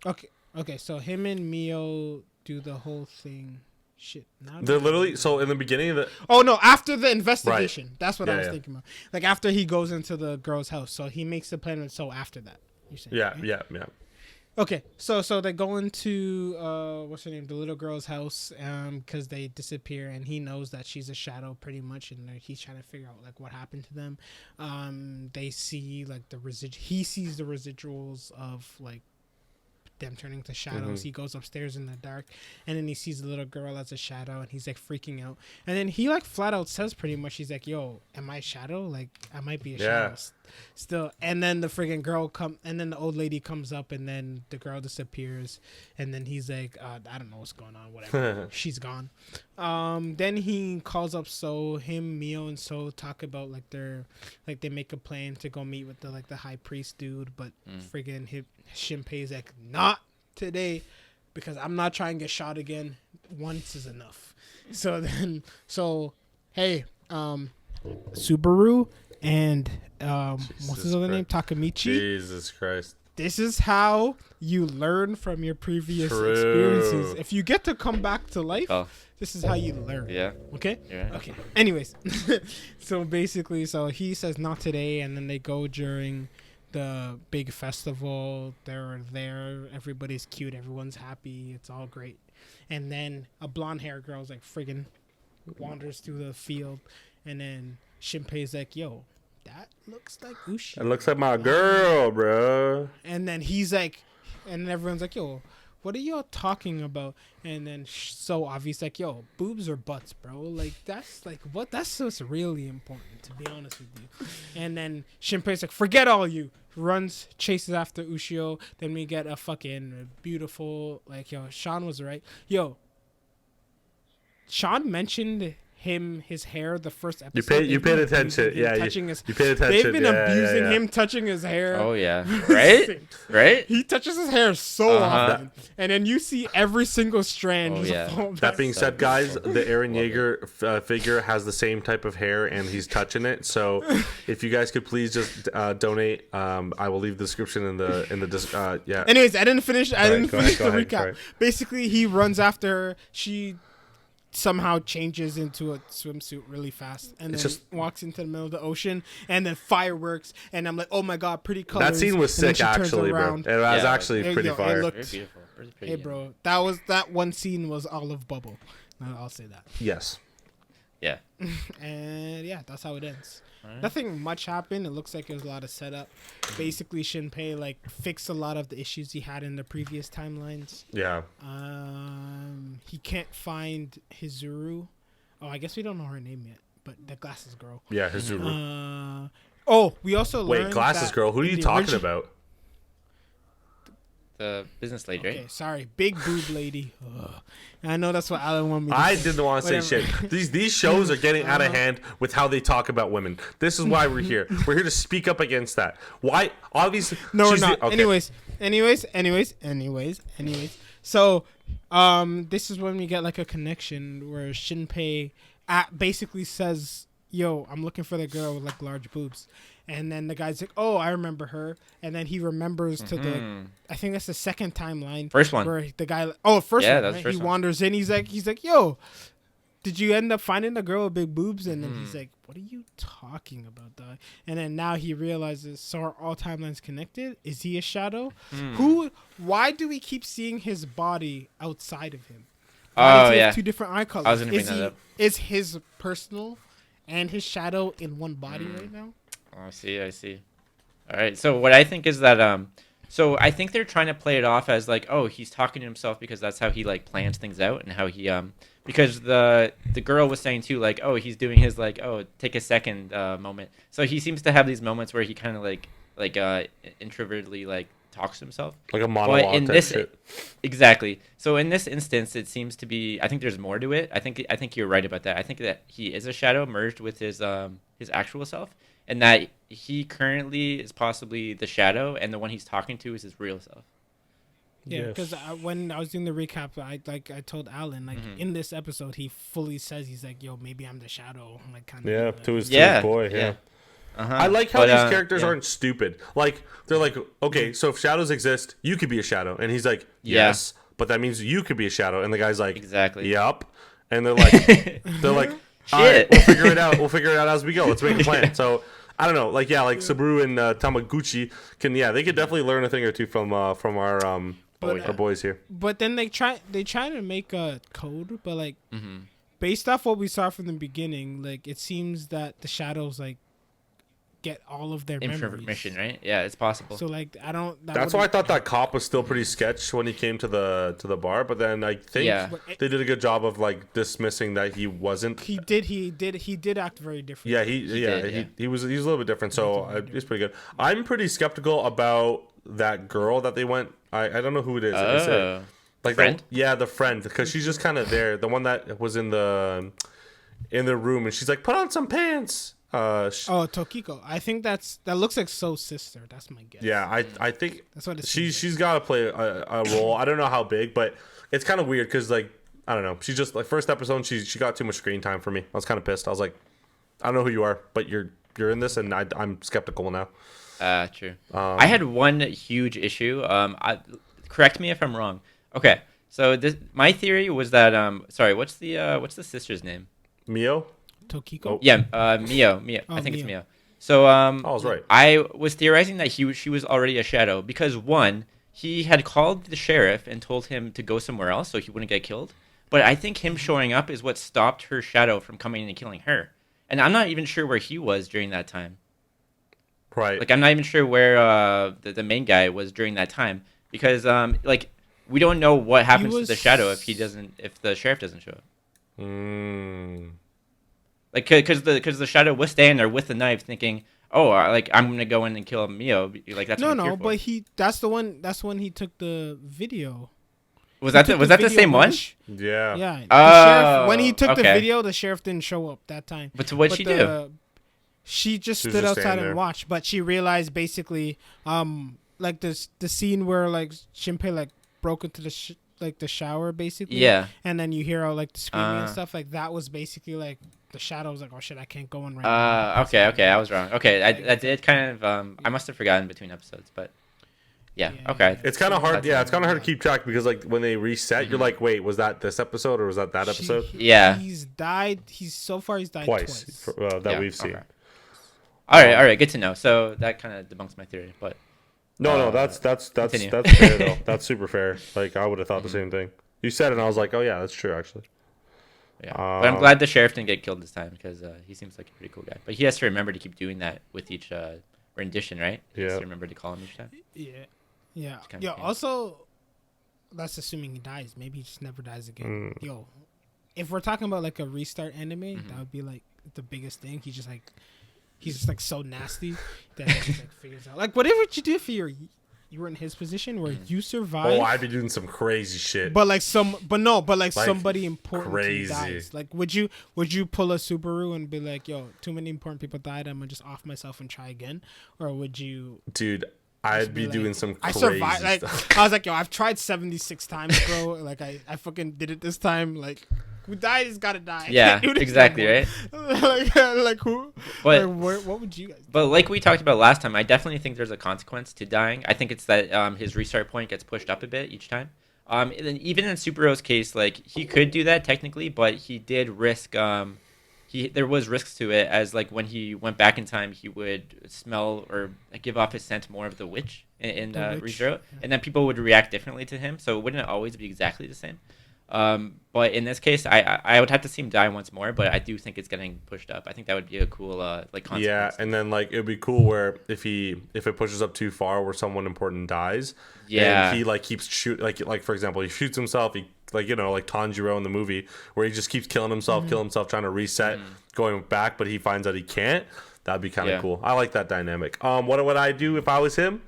Okay. So him and Mio do the whole thing. Shit. Now They're literally so in the beginning of the. Oh no! After the investigation, Right. that's what I was thinking about. After he goes into the girl's house, so he makes the plan with So after that. You saying? Yeah, right? yeah. Okay, so they go into what's her name, the little girl's house, because they disappear, and he knows that she's a shadow pretty much, and he's trying to figure out what happened to them. They see he sees the residuals of them turning to shadows. He goes upstairs in the dark, and then he sees the little girl as a shadow, and he's freaking out. And then he flat out says pretty much, he's like, "Yo, am I a shadow? I might be a shadow still." And then the freaking girl and then the old lady comes up, and then the girl disappears, and then he's like, "I don't know what's going on. Whatever." She's gone. Then he calls up him, Mio, and So talk about they make a plan to go meet with the high priest dude, but friggin' Shinpei's like, not today, because I'm not trying to get shot again. Once is enough. Hey, Subaru and what's his other name? Takamichi. Jesus Christ. This is how you learn from your previous experiences. If you get to come back to life, this is how you learn. Yeah. Okay? Yeah. Okay. Anyways. So basically, he says not today, and then they go during the big festival. They're there. Everybody's cute. Everyone's happy. It's all great. And then a blonde hair girl's like friggin' wanders through the field, and then Shinpei's like, "Yo, that looks like Ushi." It looks like my girl, bro. And then he's like, and everyone's like, "Yo, what are y'all talking about?" And then so obvious, like, "Yo, boobs or butts, bro? Like that's like what? That's what's really important, to be honest with you." And then Shinpei's like, "Forget all you." Runs, chases after Ushio. Then we get a fucking beautiful, like, yo, Sean was right. Yo, Sean mentioned his hair the first episode. You paid attention. Yeah, you paid attention. They've been abusing him touching his hair. Oh yeah, right, right. He touches his hair so often, and then you see every single strand. Oh, yeah. That being said, guys, the Eren Yeager figure has the same type of hair, and he's touching it. So, if you guys could please just donate, I will leave the description in the yeah. Anyways, I didn't finish. Go ahead, the go ahead. recap. Basically, he runs after her. She somehow changes into a swimsuit really fast, and then walks into the middle of the ocean, and then fireworks, and I'm like, oh my god, pretty colors. That scene was sick, actually, bro. It was actually pretty fire. It looked beautiful. Hey, bro, that one scene was all of bubble. I'll say that. Yes. Yeah. And yeah, that's how it ends. Nothing much happened. It looks like it was a lot of setup. Basically, Shinpei like fixed a lot of the issues he had in the previous timelines. Yeah. He can't find Hizuru. Oh, I guess we don't know her name yet, but the glasses girl. Yeah, Hizuru. We also learned glasses girl. Who are you talking about? The business lady, right? Okay, sorry, big boob lady. Ugh. I know that's what Alan wanted me to I say. didn't want to say shit. These shows are getting out of hand with how they talk about women. This is why we're here. We're here to speak up against that. Why? Obviously, no, we're not. Okay. Anyways. So, this is when we get like a connection where Shinpei basically says, "Yo, I'm looking for the girl with like large boobs." And then the guy's like, "Oh, I remember her." And then he remembers to I think that's the second timeline. First one. Where the guy, that's right? the first He one. wanders in. He's like, "Yo, did you end up finding the girl with big boobs?" And then he's like, "What are you talking about, dog?" And then now he realizes, so are all timelines connected? Is he a shadow? Why do we keep seeing his body outside of him? Why does he have two different eye colors? I was going to bring that up. Is his personal and his shadow in one body right now? I see. All right. So what I think is that so I think they're trying to play it off as like, oh, he's talking to himself because that's how he like plans things out, and how he because the girl was saying too, like, oh, he's doing his like, oh, take a second moment. So he seems to have these moments where he kind of like introvertedly like talks to himself, like a monologue. In this, exactly. So in this instance, it seems to be. I think there's more to it. I think you're right about that. I think that he is a shadow merged with his actual self. And that he currently is possibly the shadow, and the one he's talking to is his real self. Yeah, because when I was doing the recap, I told Alan, like, in this episode, he fully says, he's like, "Yo, maybe I'm the shadow." Like, kind of. To his boy. Yeah. I like how these characters aren't stupid. Like, they're like, okay, so if shadows exist, you could be a shadow, and he's like, yes, but that means you could be a shadow, and the guy's like, exactly, yup, and they're like, all right, we'll figure it out. We'll figure it out as we go. Let's make a plan. So. I don't know, like Saburo and Tamaguchi they could definitely learn a thing or two from our boys here. But then they try to make a code, but like based off what we saw from the beginning, like it seems that the shadows like get all of their information, right? Yeah, it's possible. So like that's why I thought that cop was still pretty sketch when he came to the bar, but then I think they did a good job of like dismissing that he wasn't. He did act very different. Yeah, he was a little bit different, so he's pretty good. I'm pretty skeptical about that girl that they went. I don't know who it is. Like friend? The friend, because she's just kind of there. The one that was in the room, and she's like, "Put on some pants." Tokiko. I think that looks like So's sister. That's my guess. Yeah, I think that's what she's got to play a role. I don't know how big, but it's kind of weird because like I don't know. She just like first episode she got too much screen time for me. I was kind of pissed. I was like, I don't know who you are, but you're in this, and I'm skeptical now. True. I had one huge issue. Correct me if I'm wrong. Okay, so my theory was that what's the sister's name? Mio. Tokiko. Yeah, Mio. I think it's Mio. So I was right. I was theorizing that she was already a shadow because one, he had called the sheriff and told him to go somewhere else so he wouldn't get killed. But I think him showing up is what stopped her shadow from coming in and killing her. And I'm not even sure where he was during that time. Right. Like I'm not even sure where the main guy was during that time because like we don't know what happens to the shadow if the sheriff doesn't show up. Like because the shadow was standing there with the knife thinking, oh, like I'm gonna go in and kill Mio. Like that's no, but that's the one. That's when he took the video. Was that the same one? Yeah. Yeah. Oh, Sheriff, when he took the okay. video, the sheriff didn't show up that time. But so what'd she do? She just She was stood just outside standing and there. watched, but she realized basically, like the scene where like Shinpei like broke into the shower basically. Yeah. And then you hear all like the screaming and stuff. Like that was basically like the shadow was like, oh shit, I can't go in right now. Okay, I was wrong. Okay, I did kind of I must have forgotten between episodes, but yeah, okay. It's kind of hard. Yeah, it's kind of hard to keep track because like when they reset, you're like, wait, was that this episode or was that episode? Yeah. He's died twice. Twice that we've seen. Okay. All right, good to know. So that kind of debunks my theory, but No, that's continue. fair though. That's super fair. Like I would have thought the same thing. You said it, and I was like, oh yeah, that's true actually. yeah. But I'm glad the sheriff didn't get killed this time because he seems like a pretty cool guy. But he has to remember to keep doing that with each rendition, right? He has to remember to call him each time. Yeah. Kinda Yo, pain. also, that's assuming he dies. Maybe he just never dies again. Yo, if we're talking about like a restart anime, that would be like the biggest thing. He's just like so nasty that he just like figures out. Like, whatever you do if you were in his position where you survive. Oh, I'd be doing some crazy shit. But somebody important crazy. dies. Like, would you pull a Subaru and be like, yo, too many important people died, I'm gonna just off myself and try again, or would you? Dude, I'd be like, doing some crazy I survived. Like, stuff. I was like, yo, I've tried 76 times, bro. Like, I fucking did it this time. Like, who died is gotta die. I Yeah, can't do this exactly, no right? more. like who? But what would you guys do? But like we talked about last time, I definitely think there's a consequence to dying. I think it's that his restart point gets pushed up a bit each time. And then even in Supero's case, like he could do that technically, but he did risk. There was risks to it, as like when he went back in time, he would smell or give off his scent more of the witch in ReZero, and then people would react differently to him. So it wouldn't always be exactly the same. But in this case, I would have to see him die once more, but I do think it's getting pushed up. I think that would be a cool consequence. Yeah, and then like it'd be cool where if it pushes up too far where someone important dies, yeah, and he like keeps shoot like for example he shoots himself, he like like Tanjiro in the movie where he just keeps killing himself, trying to reset, going back, but he finds that he can't. That'd be kind of cool. I like that dynamic. What would I do if I was him?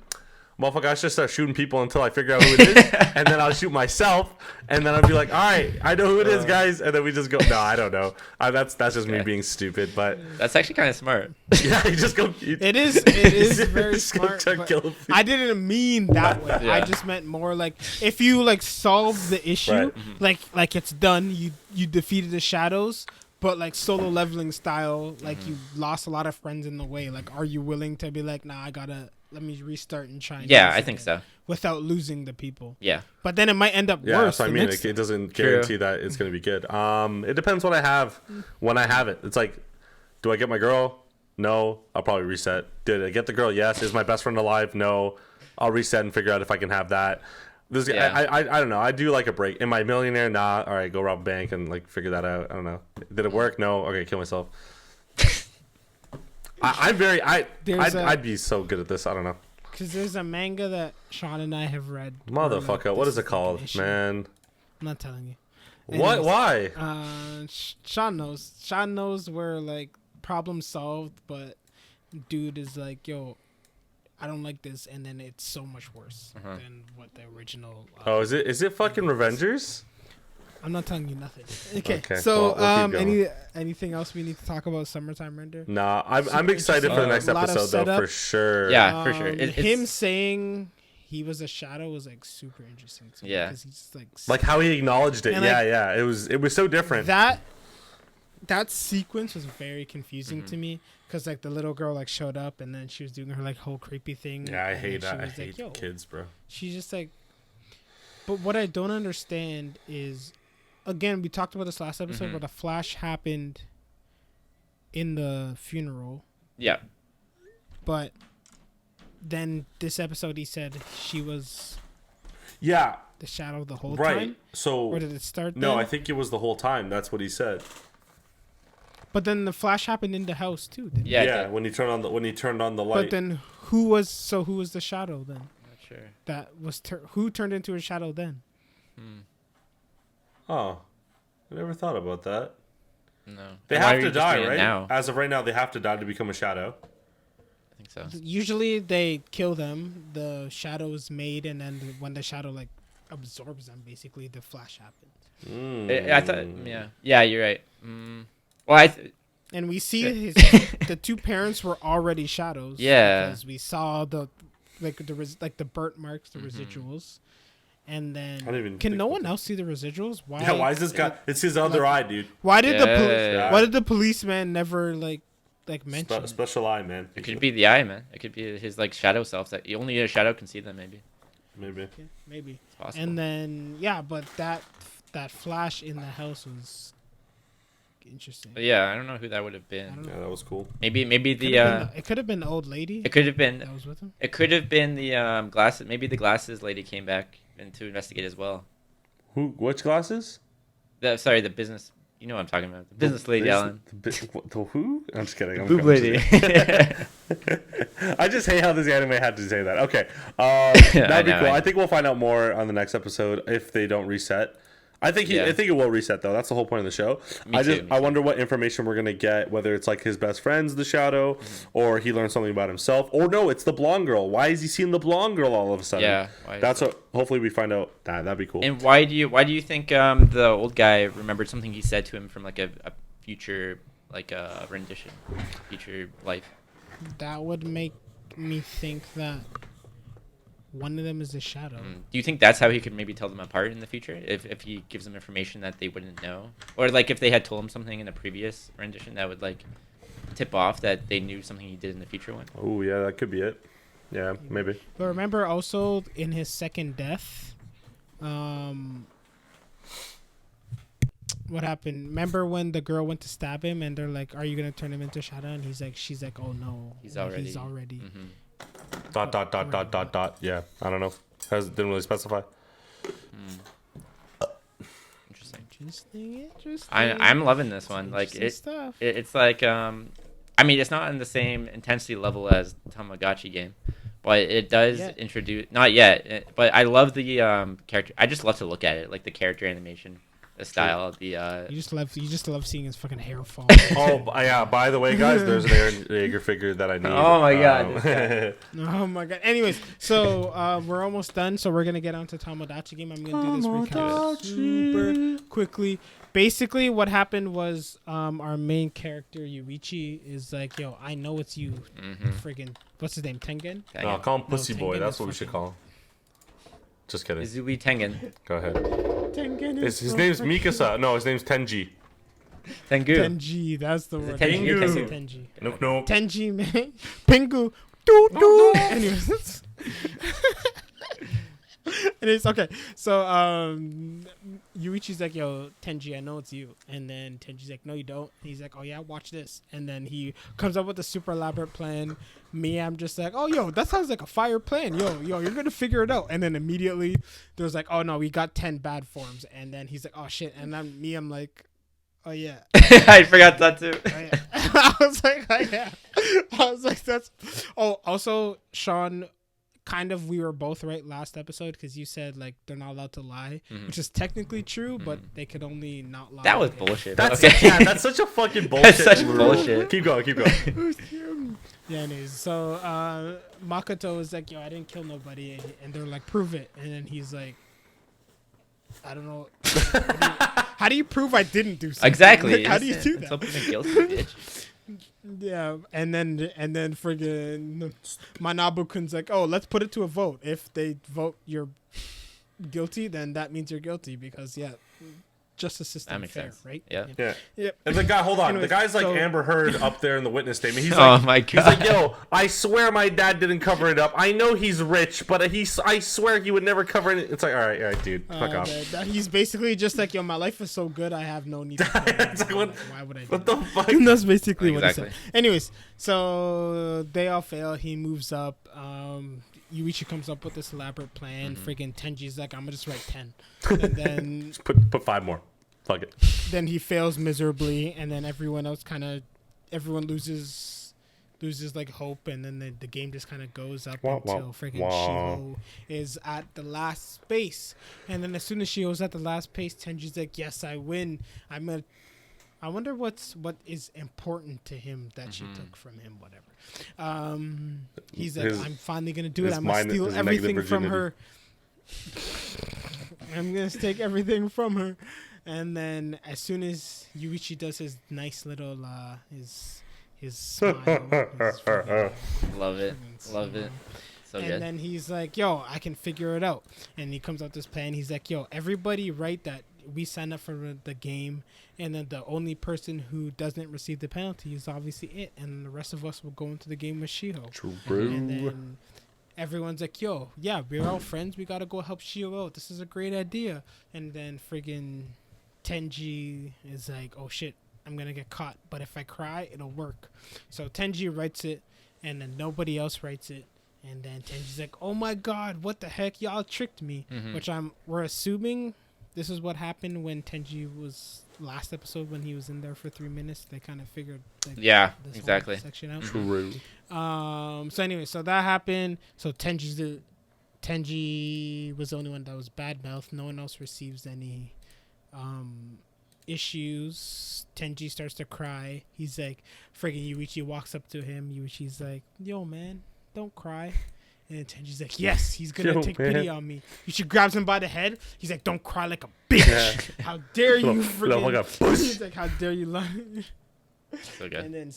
Motherfucker, I should start shooting people until I figure out who it is, and then I'll shoot myself, and then I'll be like, all right, I know who it is, guys, and then we just go. No, I don't know. That's just me being stupid, but that's actually kind of smart. yeah, you just go. It is very smart. I didn't mean that way. Yeah. I just meant more like if you like solve the issue, like it's done. You defeated the shadows. But like solo leveling style, like you lost a lot of friends in the way. Like, are you willing to be like, nah, let me restart and try? And Yeah, I think so. Without losing the people. Yeah. But then it might end up worse. Yeah, so I mean, it doesn't guarantee that it's gonna be good. It depends what I have when I have it. It's like, do I get my girl? No, I'll probably reset. Did I get the girl? Yes. Is my best friend alive? No, I'll reset and figure out if I can have that. I don't know. I do like a break. Am I a millionaire? Nah. All right, go rob a bank and like figure that out. I don't know. Did it work? No. Okay, kill myself. I'd be so good at this. I don't know. Because there's a manga that Sean and I have read. Motherfucker, like, what is it called, man? I'm not telling you. What? Why? Sean knows. Sean knows where like problem solved, but dude is like, yo, I don't like this, and then it's so much worse than what the original. Is it fucking Revengers? I'm not telling you nothing. Okay. So well, anything else we need to talk about Summertime Render? Nah, I'm excited for the next episode though, for sure. Yeah, for sure. Him saying he was a shadow was like super interesting to me. Yeah. Because he's like how he acknowledged it. And, Yeah. It was so different. That sequence was very confusing to me because like the little girl like showed up and then she was doing her like whole creepy thing. Yeah, I hate that. I hate hate kids, bro. She's just like. But what I don't understand is, again, we talked about this last episode, but a flash happened in the funeral. Yeah. but then this episode he said she was Yeah. the shadow the whole Right. time. So Or did it start? no, then? I think it was the whole time. That's what he said. But then the flash happened in the house too. Didn't it? Yeah, Yeah, it when he turned on the light. But then who was the shadow then? Not sure. That was who turned into a shadow then? Oh, I never thought about that. No. They And why have are to you just die, doing it right? Now? As of right now, they have to die to become a shadow. I think so. Usually they kill them. The shadow is made, and then when the shadow like absorbs them, basically the flash happens. I thought, yeah, you're right. Well, And we see the two parents were already shadows. Yeah. Because we saw the burnt marks, the residuals, and then I don't even can think no about one that. else see the residuals? Why? Yeah, why is this guy? It's his other eye, dude. Why did Yeah. why did the policeman never mention? Special eye, man. it could be the eye, man. It could be his like shadow self that only a shadow can see them. Maybe Maybe. Yeah, maybe. it's possible. And then but that flash in the house was interesting. But yeah, I don't know who that would have I don't been. know. Yeah, that was cool. Maybe It could have been the old lady it could have been that was with him. it could have been the glasses. Maybe the glasses lady came back and to investigate as well. Who? Which glasses? The business. You know what I'm talking about. The business lady, Alan. The who? I'm just kidding. Boob lady. I just hate how this anime had to say that. Okay. That'd be know, cool. I know. I think we'll find out more on the next episode if they don't reset. I think Yeah. I think it will reset though. That's the whole point of the show. Me too. I wonder what information we're gonna get. Whether it's like his best friend's the shadow, or he learned something about himself, or no, it's the blonde girl. Why is he seeing the blonde girl all of a sudden? Yeah, why is That's that? what. Hopefully we find out. That'd be cool. And why do you think the old guy remembered something he said to him from like a future rendition, future life? That would make me think that one of them is a shadow. Do you think that's how he could maybe tell them apart in the future? If he gives them information that they wouldn't know, or like if they had told him something in a previous rendition that would like tip off that they knew something he did in the future one. Oh yeah, that could be it. Yeah, maybe. But remember also in his second death, what happened? Remember when the girl went to stab him and they're like, "Are you gonna turn him into shadow?" And she's like, "Oh no, He's already. He's already." Mhm. Dot. Yeah, I don't know. Didn't really specify. Interesting. Interesting. I'm loving this one. Like Interesting stuff. it's like I mean it's not on the same intensity level as Tomadachi game, but it does Yet. introduce not yet. But I love the character. I just love to look at it, like the character animation, the style, the You just love seeing his fucking hair fall. Yeah. By the way, guys, there's an Aaron Yeager figure that I need. Oh my God. Oh my god. Anyways, so we're almost done. So we're gonna get on to Tomodachi game. I'm gonna do this recap super quickly. Basically, what happened was our main character Yuichi is like, "Yo, I know it's you, friggin' what's his name, Tengen? No, call him Pussy Boy. Tengen That's is what we should fucking- call him. Just kidding. Izui Tengen. Go ahead. Tengen His name's Mikasa. No, his name's Tenji. Tengu. Tenji, that's the word. Tengu. I say Tenji. Nope. Tenji, man. Pingu. Doo doo. Anyways. Anyways, okay. So Yuichi's like, "Yo, Tenji, I know it's you." And then Tenji's like, "No, you don't." And he's like, "Oh yeah, watch this." And then he comes up with a super elaborate plan. I'm just like, "Oh yo, that sounds like a fire plan. Yo, you're gonna figure it out." And then immediately there's like, "Oh no, we got 10 bad forms." And then he's like, "Oh shit." And then I'm like, "Oh yeah." I forgot that too. Oh, yeah. I was like, "Oh yeah." I was like, "That's." Oh, also, Sean, kind of, we were both right last episode because you said like they're not allowed to lie, which is technically true, but they could only not lie. That was bullshit. That's okay. that's such a fucking bullshit. That's such rule. bullshit. Keep going. Yeah, anyways. So Makoto is like, "Yo, I didn't kill nobody," and they're like, "Prove it." And then he's like, "I don't know. How do you prove I didn't do something? Exactly. Like, how do you do It's that?" open to guilty, bitch. Yeah, and then friggin' Manabu-kun's like, "Oh, let's put it to a vote. If they vote you're guilty, then that means you're guilty because justice system makes fair, sense. right? Yeah. Yeah. Yep. And the guy, hold on, Anyways, the guy's like so- Amber Heard up there in the witness statement. He's Oh like, my he's like, God. yo, I swear my dad didn't cover it up. I know he's rich, but I swear he would never cover it. It's like, all right, dude, fuck off. He's basically just like, yo, my life is so good, I have no need to cover it. It's like, what- Why would I do What that? the fuck? That's basically what he Exactly. said. Anyways, so they all fail. He moves up. Yuichi comes up with this elaborate plan. Freaking Tenji's like, I'm gonna just write 10. And then Put 5 more. Fuck it. then he fails miserably, and then everyone loses like hope, and then the game just kind of goes up Wah, until wah, freaking wah. Shiho is at the last space. And then as soon as Shiho's at the last space, Tenji's like, yes, I win. I wonder what is important to him that she took from him, whatever. He's like, I'm finally gonna do it. his I'm gonna mind- steal his negative everything from virginity. her. I'm gonna take everything from her. And then as soon as Yuichi does his nice little his smile, his freaking- Love it. freaking Love smile. it. So and good. then he's like, yo, I can figure it out. And he comes up with this plan. He's like, yo, everybody write that we sign up for the game, and then the only person who doesn't receive the penalty is obviously it, and the rest of us will go into the game with Shiho. True. And then everyone's like, yo, yeah, we're all friends. We got to go help Shiho out. This is a great idea. And then friggin' Tenji is like, oh, shit, I'm going to get caught. But if I cry, it'll work. So Tenji writes it, and then nobody else writes it. And then Tenji's like, oh, my God, what the heck? Y'all tricked me. Which we're assuming this is what happened when Tenji was last episode when he was in there for 3 minutes. They kind of figured like, Yeah, this whole exactly. section out. True. So anyway, so that happened. So Tenji was the only one that was bad mouth. No one else receives any issues. Tenji starts to cry. He's like, friggin' Yuichi walks up to him. Yuichi's like, yo, man, don't cry. And Tenji's like, yes, he's gonna Yo, take man. pity on me. Yuichi grabs him by the head. He's like, don't cry like a bitch. How dare you, Little friggin'. fucking puss. He's like, how dare you lie. So good. And then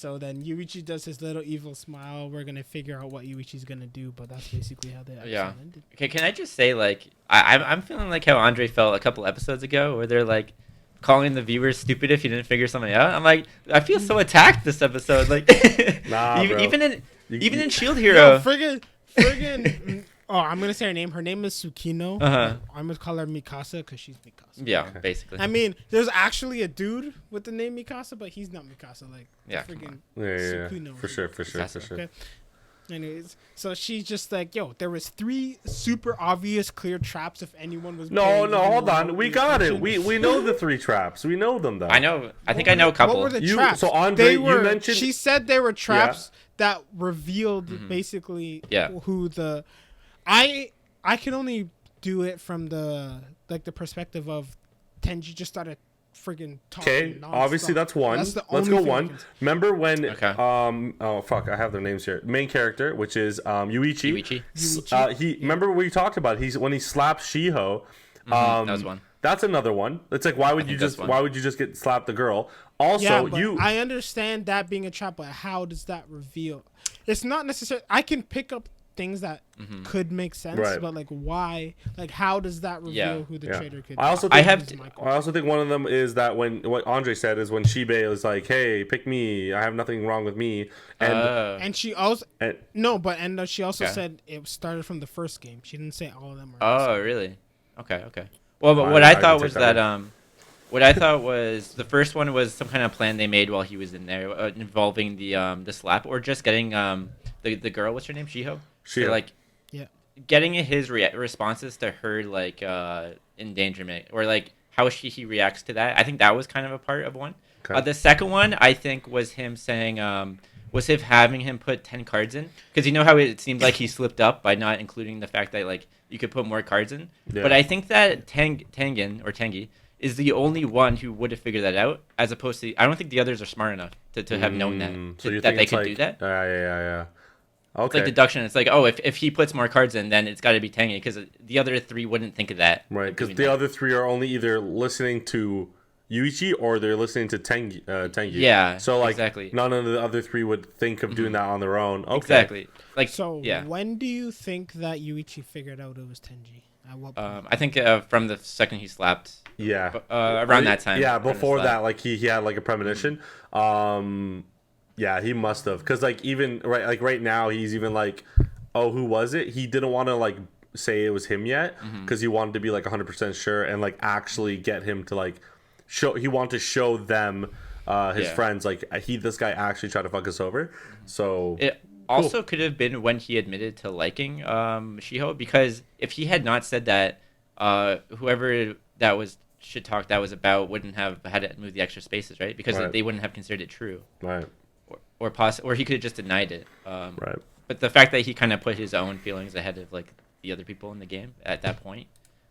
Yuichi does his little evil smile. We're gonna figure out what Yuichi's gonna do, but that's basically how the episode ended. Okay, can I just say, like, I'm feeling like how Andre felt a couple episodes ago, where they're like calling the viewers stupid if you didn't figure something out. I'm like, I feel so attacked this episode. Like, Nah, bro. even in Shield Yo, Hero. friggin'. Oh, I'm gonna say her name. Her name is Tsukino. Uh-huh. I'm gonna call her Mikasa because she's Mikasa. Yeah, basically. I mean, there's actually a dude with the name Mikasa, but he's not Mikasa. Like, Yeah, come friggin' Yeah. Tsukino. For sure. Okay. Anyways, so she's just like, yo, there was 3 super obvious clear traps if anyone was. No, paying any hold on. We remotely got it. attention. We know the 3 traps. We know them though. I know. I think I know a couple. What were the You- traps? so Andre, They you were, mentioned- She said they were traps that revealed basically Yeah. who the. I can only do it from the perspective of Tenji just started friggin' talking. Okay, nonstop. obviously that's one. That's the Let's only go thing I one. can say. Remember when? Okay. Oh fuck, I have their names here. Main character, which is Yuichi. Yuichi. Remember we talked about when he slaps Shiho. That was one. That's another one. It's like why would you that's just one. why would you just get slapped the girl? Also, Yeah, but you I understand that being a trap, but how does that reveal? It's not necessarily. I can pick up things that could make sense, Right. but like why? Like how does that reveal Yeah. who the Yeah. traitor could? I also be? think- Is my I question. also think one of them is that what Andre said is when Shibe was like, "Hey, pick me. I have nothing wrong with me," and And she also and she also Okay. said it started from the first game. She didn't say all of them. Oh, really? Okay. Well, but I- what I I can thought take was that that what I thought was the first one was some kind of plan they made while he was in there, involving the slap or just getting the girl. What's her name? Shiho. Shiho. So, like, Yeah. getting his responses to her like endangerment or like how he reacts to that. I think that was kind of a part of one. Okay. The second one I think was him saying was him having him put 10 cards in because you know how it seemed like he slipped up by not including the fact that like you could put more cards in. Yeah. But I think that Tengi is the only one who would have figured that out, as opposed to I don't think the others are smart enough to have known that So you that think they it's could like, do that. Yeah. It's Okay. like deduction. It's like, oh, if he puts more cards in, then it's got to be Tengi because the other 3 wouldn't think of that. Right, of because doing the that. other 3 are only either listening to Yuichi or they're listening to Tengi. Yeah, So like exactly. none of the other three would think of doing that on their own. Okay. Exactly. Like So yeah. when do you think that Yuichi figured out it was Tenji? At what point? I think from the second he slapped. Yeah. Around that time. Yeah, around the before slap. that, like he had like a premonition. Yeah, he must have, because like even right now he's even like, oh, who was it? He didn't want to like say it was him yet because he wanted to be like 100% sure and like actually get him to like show. He wanted to show them his friends like this guy actually tried to fuck us over. So it also could have been when he admitted to liking Shiho, because if he had not said that, whoever that was shit talk that was about wouldn't have had to move the extra spaces, right? Because Right. they wouldn't have considered it true, right, or he could have just denied it. right. But the fact that he kind of put his own feelings ahead of like the other people in the game at that point,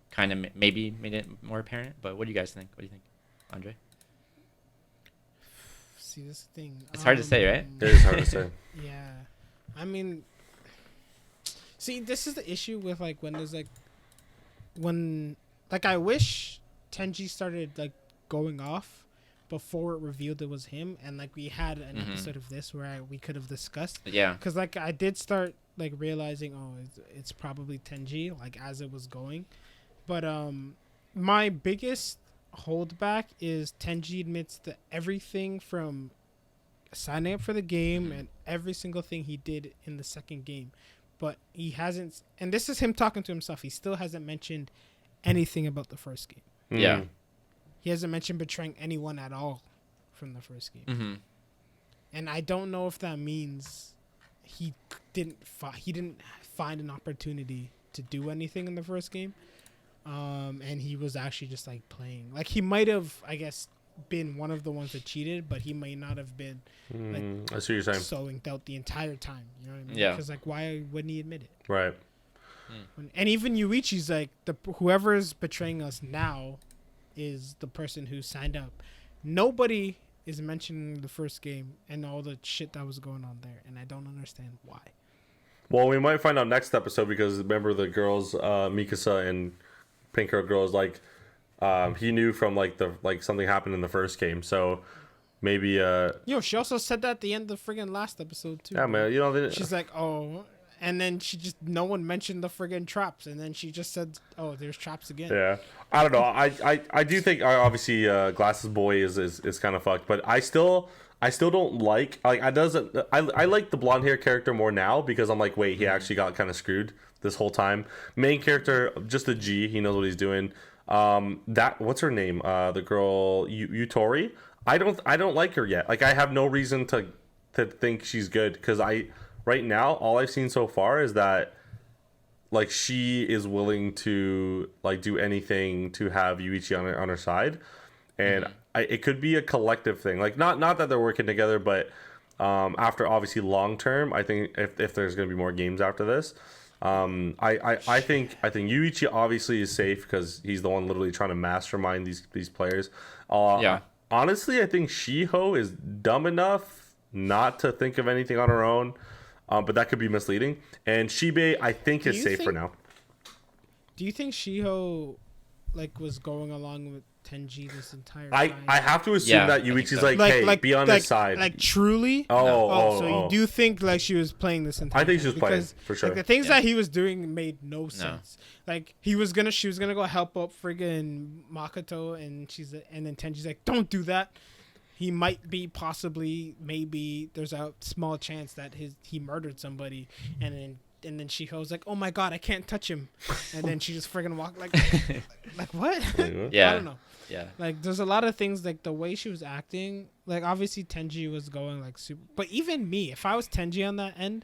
kind of maybe made it more apparent. But what do you guys think? What do you think, Andre? See, this thing. It's hard to say, right? It is hard to say. Yeah, I mean, see, this is the issue with like when there's when I wish Tenji started like going off before it revealed it was him, and like we had an episode of this where we could have discussed. Yeah. Because like I did start like realizing, oh, it's probably Tenji, like as it was going, but my biggest holdback is Tenji admits that everything from signing up for the game and every single thing he did in the second game, but he hasn't, and this is him talking to himself, he still hasn't mentioned anything about the first game. Yeah. He hasn't mentioned betraying anyone at all from the first game. Mm-hmm. And I don't know if that means he didn't find an opportunity to do anything in the first game, and he was actually just like playing. Like he might have, I guess, been one of the ones that cheated, but he might not have been like I see what you're saying. so inked out the entire time. You know what I mean? Yeah. Because like, why wouldn't he admit it? Right. And even Yuichi's like, whoever is betraying us now is the person who signed up. Nobody is mentioning the first game and all the shit that was going on there, and I don't understand why. Well, we might find out next episode, because remember the girls, Mikasa and Pink Hair Girls, like he knew from like something happened in the first game, so maybe She also said that at the end of the friggin' last episode too. yeah, man, She's like, oh, and then no one mentioned the friggin' traps, and then she just said, oh, there's traps again. yeah, I don't know. I do think obviously Glasses Boy is kind of fucked, but I still don't like I like the blonde hair character more now, because I'm like, wait, he actually got kind of screwed this whole time. Main character, just a G, he knows what he's doing. That, what's her name? The girl Yutori. I don't like her yet. Like I have no reason to think she's good, because right now all I've seen so far is that like she is willing to like do anything to have Yuichi on her side, and it could be a collective thing. Like not that they're working together, but after obviously long term, I think if there's gonna be more games after this, I think Yuichi obviously is safe because he's the one literally trying to mastermind these players. Yeah. Honestly, I think Shiho is dumb enough not to think of anything on her own, but that could be misleading. And Shibe, I think, is safe for now. Do you think Shiho like was going along with Tenji this entire time? I have to assume that Yuichi's so. like, hey, be on his side. Like truly? So you do think like she was playing this entire I think time? she was playing, for sure. Like, the things that he was doing made no sense. Like she was gonna go help up friggin' Makoto, and then Tenji's like, don't do that. He might be maybe there's a small chance that he murdered somebody, and then Shiho's like, oh my god, I can't touch him, and then she just friggin' walked like what? Yeah. I don't know. Yeah. Like there's a lot of things, like the way she was acting, like obviously Tenji was going like super, but even me, if I was Tenji on that end,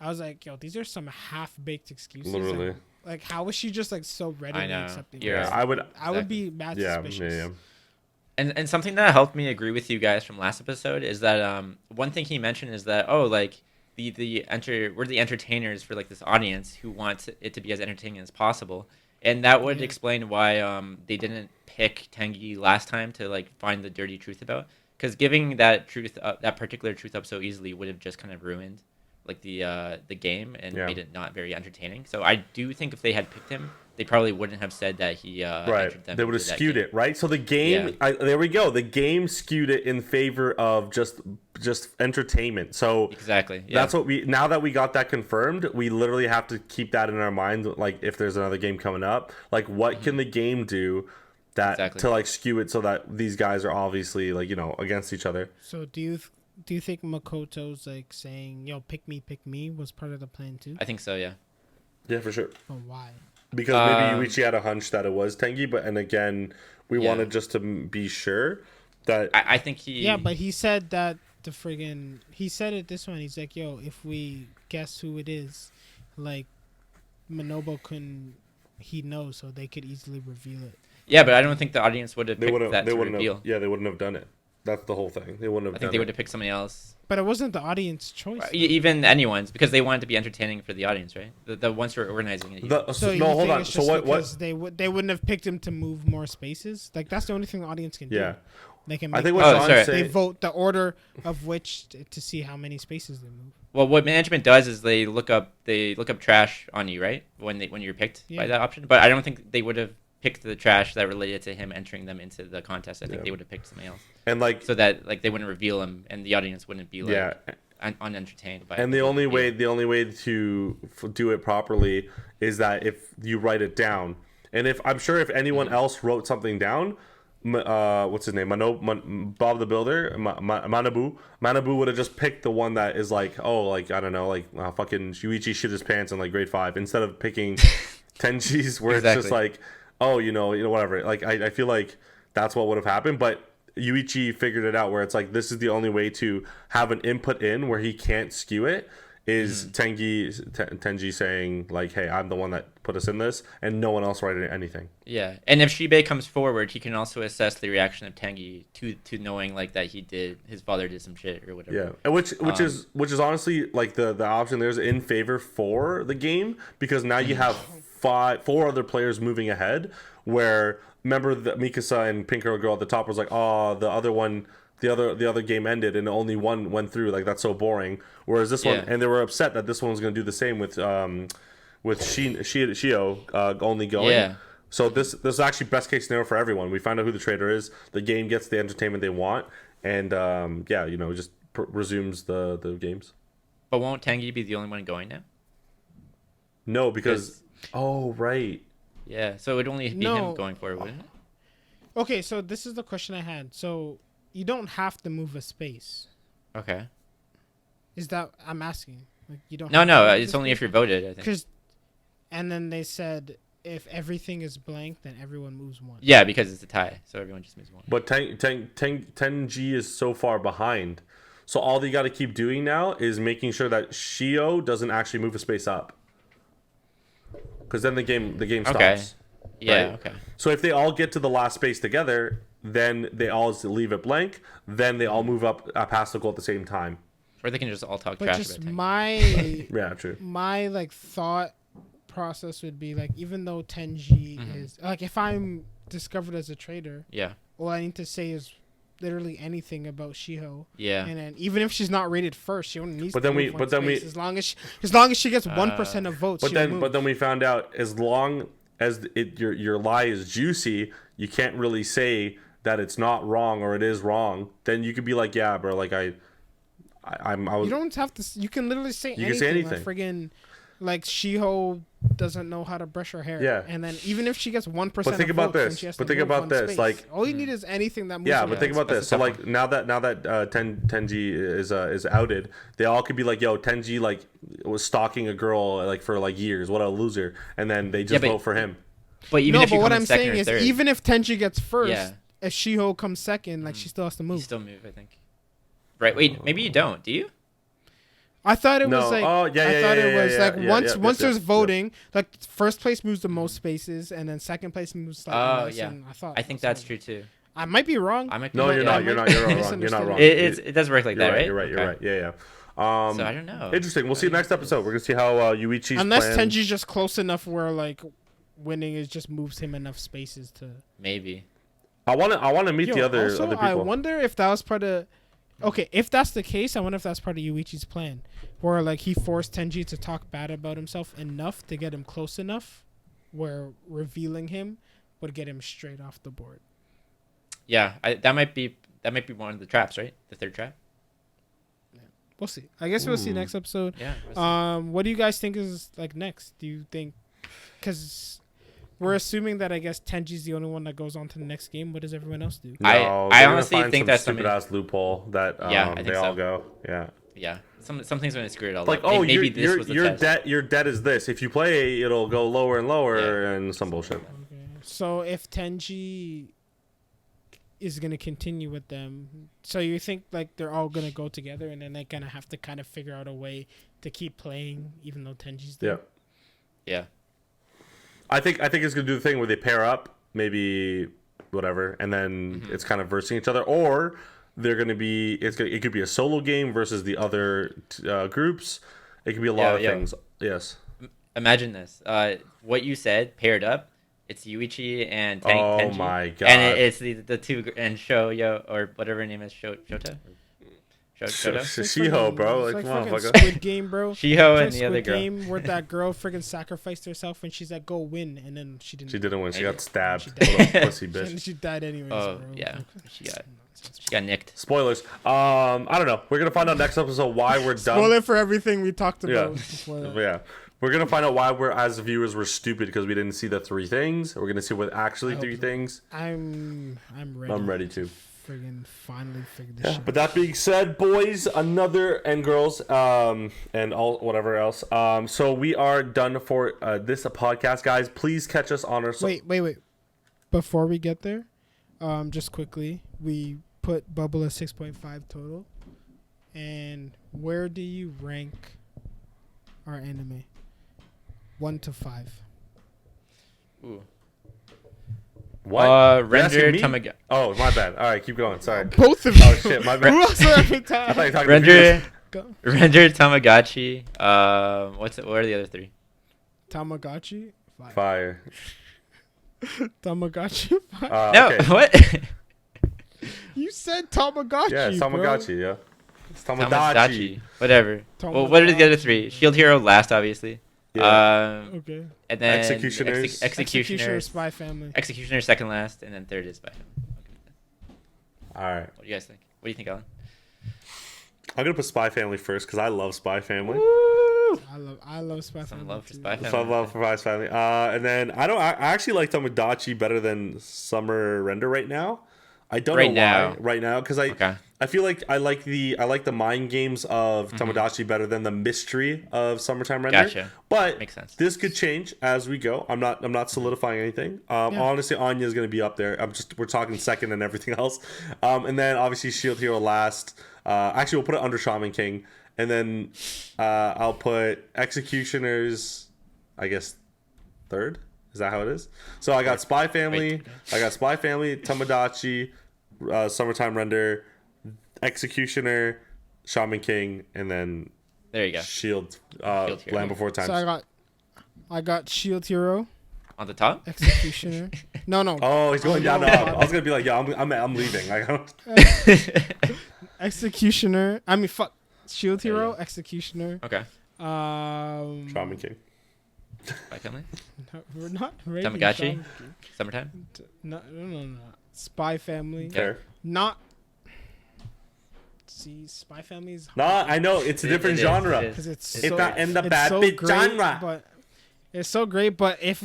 I was like, yo, these are some half-baked excuses. Literally. Like how was she just like so readily accepting it? Yeah. I would be mad suspicious. Yeah. And something that helped me agree with you guys from last episode is that one thing he mentioned is that we're the entertainers for like this audience who wants it to be as entertaining as possible, and that would explain why they didn't pick Tengi last time to like find the dirty truth about, because giving that particular truth up so easily would have just kind of ruined like the game and made it not very entertaining. So I do think if they had picked him, they probably wouldn't have said that he entered them. They would have into that skewed game. it, right? So the game, there we go. The game skewed it in favor of just entertainment. So Exactly. Yeah. that's what now that we got that confirmed, we literally have to keep that in our mind. Like if there's another game coming up, like what can the game do that to like skew it so that these guys are obviously like, against each other. So do you think Makoto's like saying, "Yo, pick me" was part of the plan too? I think so. Yeah. Yeah, for sure. But why? Because maybe Yuichi had a hunch that it was Tengi, and again, we wanted just to be sure that. I think he. Yeah, but he said that he said it this one. He's like, "Yo, if we guess who it is, like, Manobo he knows, so they could easily reveal it." Yeah, but I don't think the audience would have picked that to wouldn't reveal. have. Yeah, they wouldn't have done it. That's the whole thing. They wouldn't have. I think they would have picked somebody else. But it wasn't the audience choice. Even anyone's, because they wanted to be entertaining for the audience, right? The ones who are organizing it. Hold on. So what? They wouldn't have picked him to move more spaces. Like that's the only thing the audience can do. Yeah. They can. I Make think what Sean's saying. they vote the order of which to see how many spaces they move. Well, what management does is they look up trash on you, right? When you're picked by that option. But I don't think they would have picked the trash that related to him entering them into the contest. I think they would have picked somebody else. And like so that like they wouldn't reveal him and the audience wouldn't be like unentertained by. And the only way to do it properly is that if you write it down, and if I'm sure if anyone else wrote something down, what's his name, Bob the Builder, Manabu would have just picked the one that is like, oh, like I don't know, like fucking Yuichi shit his pants in like grade 5 instead of picking Tenji's where it's just like, oh, whatever. Like I feel like that's what would have happened, but Yuichi figured it out where it's like this is the only way to have an input in where he can't skew it is Tenji saying like, hey, I'm the one that put us in this and no one else writing anything. Yeah, and if Shibei comes forward, he can also assess the reaction of Tengi to knowing like that his father did some shit or whatever. Yeah, and which is honestly like the option there's in favor for the game because now you have 4 other players moving ahead where remember that Mikasa and Pink Girl at the top was like, oh, the other game ended and only one went through. Like that's so boring. Whereas this one, and they were upset that this one was going to do the same with Shio only going. Yeah. So this is actually best case scenario for everyone. We find out who the traitor is. The game gets the entertainment they want, and just resumes the games. But won't Tengi be the only one going now? No, because right. Yeah, so it would only be him going forward, wouldn't it? Okay, so this is the question I had. So you don't have to move a space. Okay. Is that I'm asking? Like you don't. No, it's only if you're voted. I think. And then they said if everything is blank, then everyone moves one. Yeah, because it's a tie, so everyone just moves one. But Tenji is so far behind, so all they got to keep doing now is making sure that Shio doesn't actually move a space up. Because then the game stops. Okay. Yeah. Right? Okay. So if they all get to the last space together, then they all leave it blank. Then they all move up past the goal at the same time. Or they can just all talk but trash just about Tengi. Yeah, true. My like thought process would be like even though Tenji is like if I'm discovered as a traitor, all I need to say is literally anything about Shiho. Yeah. And then even if she's not rated first, she only needs to move one space. As long as she gets 1% of votes. But then we found out as long as your lie is juicy, you can't really say that it's not wrong or it is wrong. Then you could be like, yeah, bro, like I was. You don't have to. You can literally say anything. You can say anything. Like friggin' like Shiho doesn't know how to brush her hair. Yeah. And then even if she gets 1%, but think about this. But think about this. Like all you need is anything that moves. Yeah, but think about this. So like now that Tenji is outed, they all could be like, yo, Tenji like was stalking a girl like for like years. What a loser. And then they just vote for him. But even if you what come I'm saying is even if Tenji gets first, if Shiho comes second, like she still has to move. You still move, I think. Right? Wait, maybe you don't. Do you? I thought it was like once there's voting, like first place moves the most spaces, and then second place moves slightly less. I think that's true too. I might be wrong. You're not wrong. You're not wrong. It does work like that, right? You're right. Yeah. So I don't know. Interesting. We'll see next episode. We're gonna see how Yuichi's unless Tenji's just close enough where like winning is just moves him enough spaces to maybe. I want to meet the other people. I wonder if that was part of. Okay, if that's the case, I wonder if that's part of Yuichi's plan, where like he forced Tenji to talk bad about himself enough to get him close enough where revealing him would get him straight off the board. Yeah, that might be one of the traps, right? The third trap. We'll see. I guess we'll see next episode. Yeah. We'll see. What do you guys think is like next? Do you think, because we're assuming that I guess Tenji's the only one that goes on to the next game. What does everyone else do? I they're gonna honestly find think some that's stupid ass loophole that I think they all so. go. Yeah. Yeah, some things gonna screw it all Like, up. oh, Maybe this was the your test. debt, your debt is this. If you play, it'll go lower and lower, and some bullshit. Okay. So if Tenji is gonna continue with them, so you think like they're all gonna go together, and then they're gonna have to kind of figure out a way to keep playing, even though Tenji's there. Yeah. I think it's gonna do the thing where they pair up, maybe whatever, and then it's kind of versing each other, or they're gonna be it could be a solo game versus the other groups. It could be a lot of things. Yes. Imagine this. What you said paired up. It's Yuichi and Tenji. Oh my god. And it's the two and Shoyo or whatever her name is. Shota. Shoto. Shiho, bro. It's Like, like motherfucker. fucking Squid Game, bro. Shiho and Squid the other girl. Game where that girl freaking sacrificed herself and she's like, "Go win," and then she didn't. She didn't win. She got stabbed. She died. Little pussy And bitch. she died anyways. Oh bro. yeah, she got nicked. Spoilers. I don't know. We're gonna find out next episode why we're done. Spoil it for everything we talked Yeah. about. Spoil it. Yeah. We're gonna find out why we're as viewers we're stupid because we didn't see the three things. We're gonna see what actually three things. I'm ready. I'm ready to. Friggin' finally figure this Yeah, shit but that being said, boys, and girls, and all whatever else. So we are done for this podcast, guys. Please catch us on our. Wait. Before we get there, just quickly, we put Bubble at 6.5 total. And where do you rank our anime? 1 to 5. Ooh. What? You're asking Render me? Tamaga. Oh, my bad. All right, keep going. Sorry. Both of you. Oh shit, my bad. Who else every I thought time? you were talking to Render me. Go. Render Tamagotchi. What are the other three? Tamagotchi? 5. Fire. Tamagotchi? 5. No, Okay. what? You said Tamagotchi, Yeah, it's bro. Tamagotchi. Yeah. It's Tomodachi. Tamagotchi. Whatever. Well, what are the other three? Shield Hero last, obviously. Yeah. Okay. And then Executioners. Executioner, Spy Family. Executioner second last, and then third is Spy Family. Okay. All right. What do you guys think? What do you think, Alan? I'm gonna put Spy Family first because I love Spy Family. I love Spy Family. Some love for too. Spy Family. So I love Spy Family. And then I actually like Tomodachi better than Summer Render right now. I don't Right know now. why. Right now, because I feel like I like the mind games of Tomodachi better than the mystery of Summertime Render. Gotcha. But Makes sense. this could change as we go. I'm not solidifying anything. Honestly, Anya is going to be up there. We're talking second and everything else. And then obviously Shield Hero last. Actually, we'll put it under Shaman King, and then I'll put Executioners, I guess, third. Is that how it is? So I got Spy Family. I got Spy Family, Tomodachi, Summertime Render, Executioner, Shaman King, and then There you go. Shield, Hero. Land Before Time. So I got Shield Hero, On the top? Executioner. No. Oh, he's going down to up. I was gonna be like, yeah, I'm leaving. Executioner. I mean, fuck. Shield There you Hero, go. Executioner. Okay. Shaman King. Spy Family? No, we're not ready. Tamagotchi? Shaman King. Summertime? No. Spy Family. Fair. Not. See, Spy Family is Nah, I know it's a different It is, genre. it is. because it's It's so, not in the it's bad so bitch great, genre. but it's so great. But if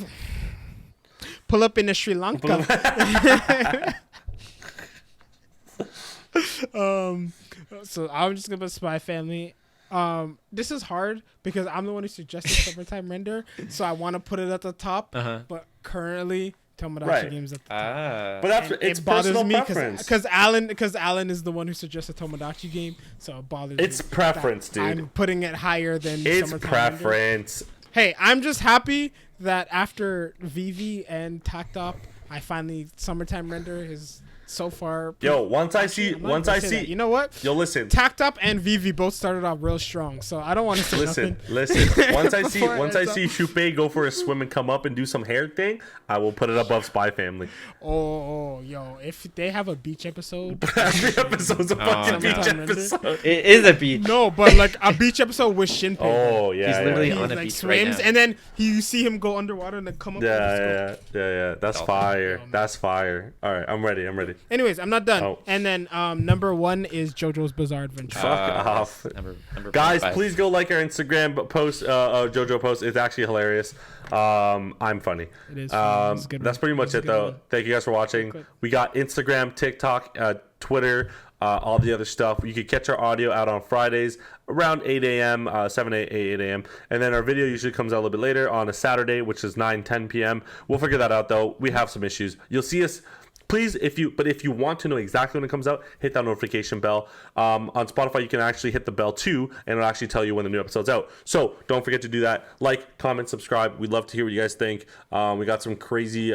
pull up in the Sri Lanka, so I'm just gonna put Spy Family. This is hard because I'm the one who suggested Summertime Render, so I want to put it at the top. Uh-huh. But currently, Tomodachi Right. Games at the top. But that's And it's it bothers personal me preference. because Alan is the one who suggested Tomodachi game, so it bothers me. It's preference, that dude. I'm putting it higher than It's Summertime Render. preference. Hey, I'm just happy that after Vivi and Tactop, I finally Summertime Render is so far. Yo, once I Actually, see, I'm not once gonna I say see, that. You know what? yo, listen, Tact Up and Vivi both started off real strong, so I don't want to say listen, nothing. listen. Once I see, Before it once I ends see Shupei go for a swim and come up and do some hair thing, I will put it above Spy Family. Oh, yo, if they have a beach episode, Every episode's a fucking no. beach Summertime episode. It is a beach. no, but like a beach episode with Shinpei. Oh yeah, He's yeah, literally yeah. He on a like beach right swims now. and then you see him go underwater and then come up. Yeah. That's Dolphin. fire. That's fire. All right, I'm ready. Anyways, I'm not done. Oh. And then number 1 is JoJo's Bizarre Adventure. Fuck off. Number Guys, 5. please go like our Instagram post, JoJo post. It's actually hilarious. I'm funny. It is funny. It's a good That's one. pretty much It's a it, good though. one. Thank you guys for watching. Good. We got Instagram, TikTok, Twitter, all the other stuff. You can catch our audio out on Fridays around 8 a.m., 8 a.m. And then our video usually comes out a little bit later on a Saturday, which is 10 p.m. We'll figure that out, though. We have some issues. You'll see us. Please, if you want to know exactly when it comes out, hit that notification bell. On Spotify, you can actually hit the bell too, and it'll actually tell you when the new episode's out. So don't forget to do that. Like, comment, subscribe. We'd love to hear what you guys think. We got some crazy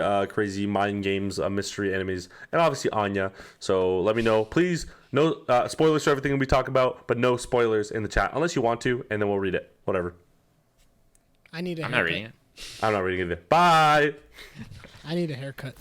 mind games, mystery enemies, and obviously Anya. So let me know. Please, no spoilers for everything we talk about, but no spoilers in the chat unless you want to, and then we'll read it. Whatever. I need a I'm haircut. not reading it. I'm not reading it. Bye. I need a haircut.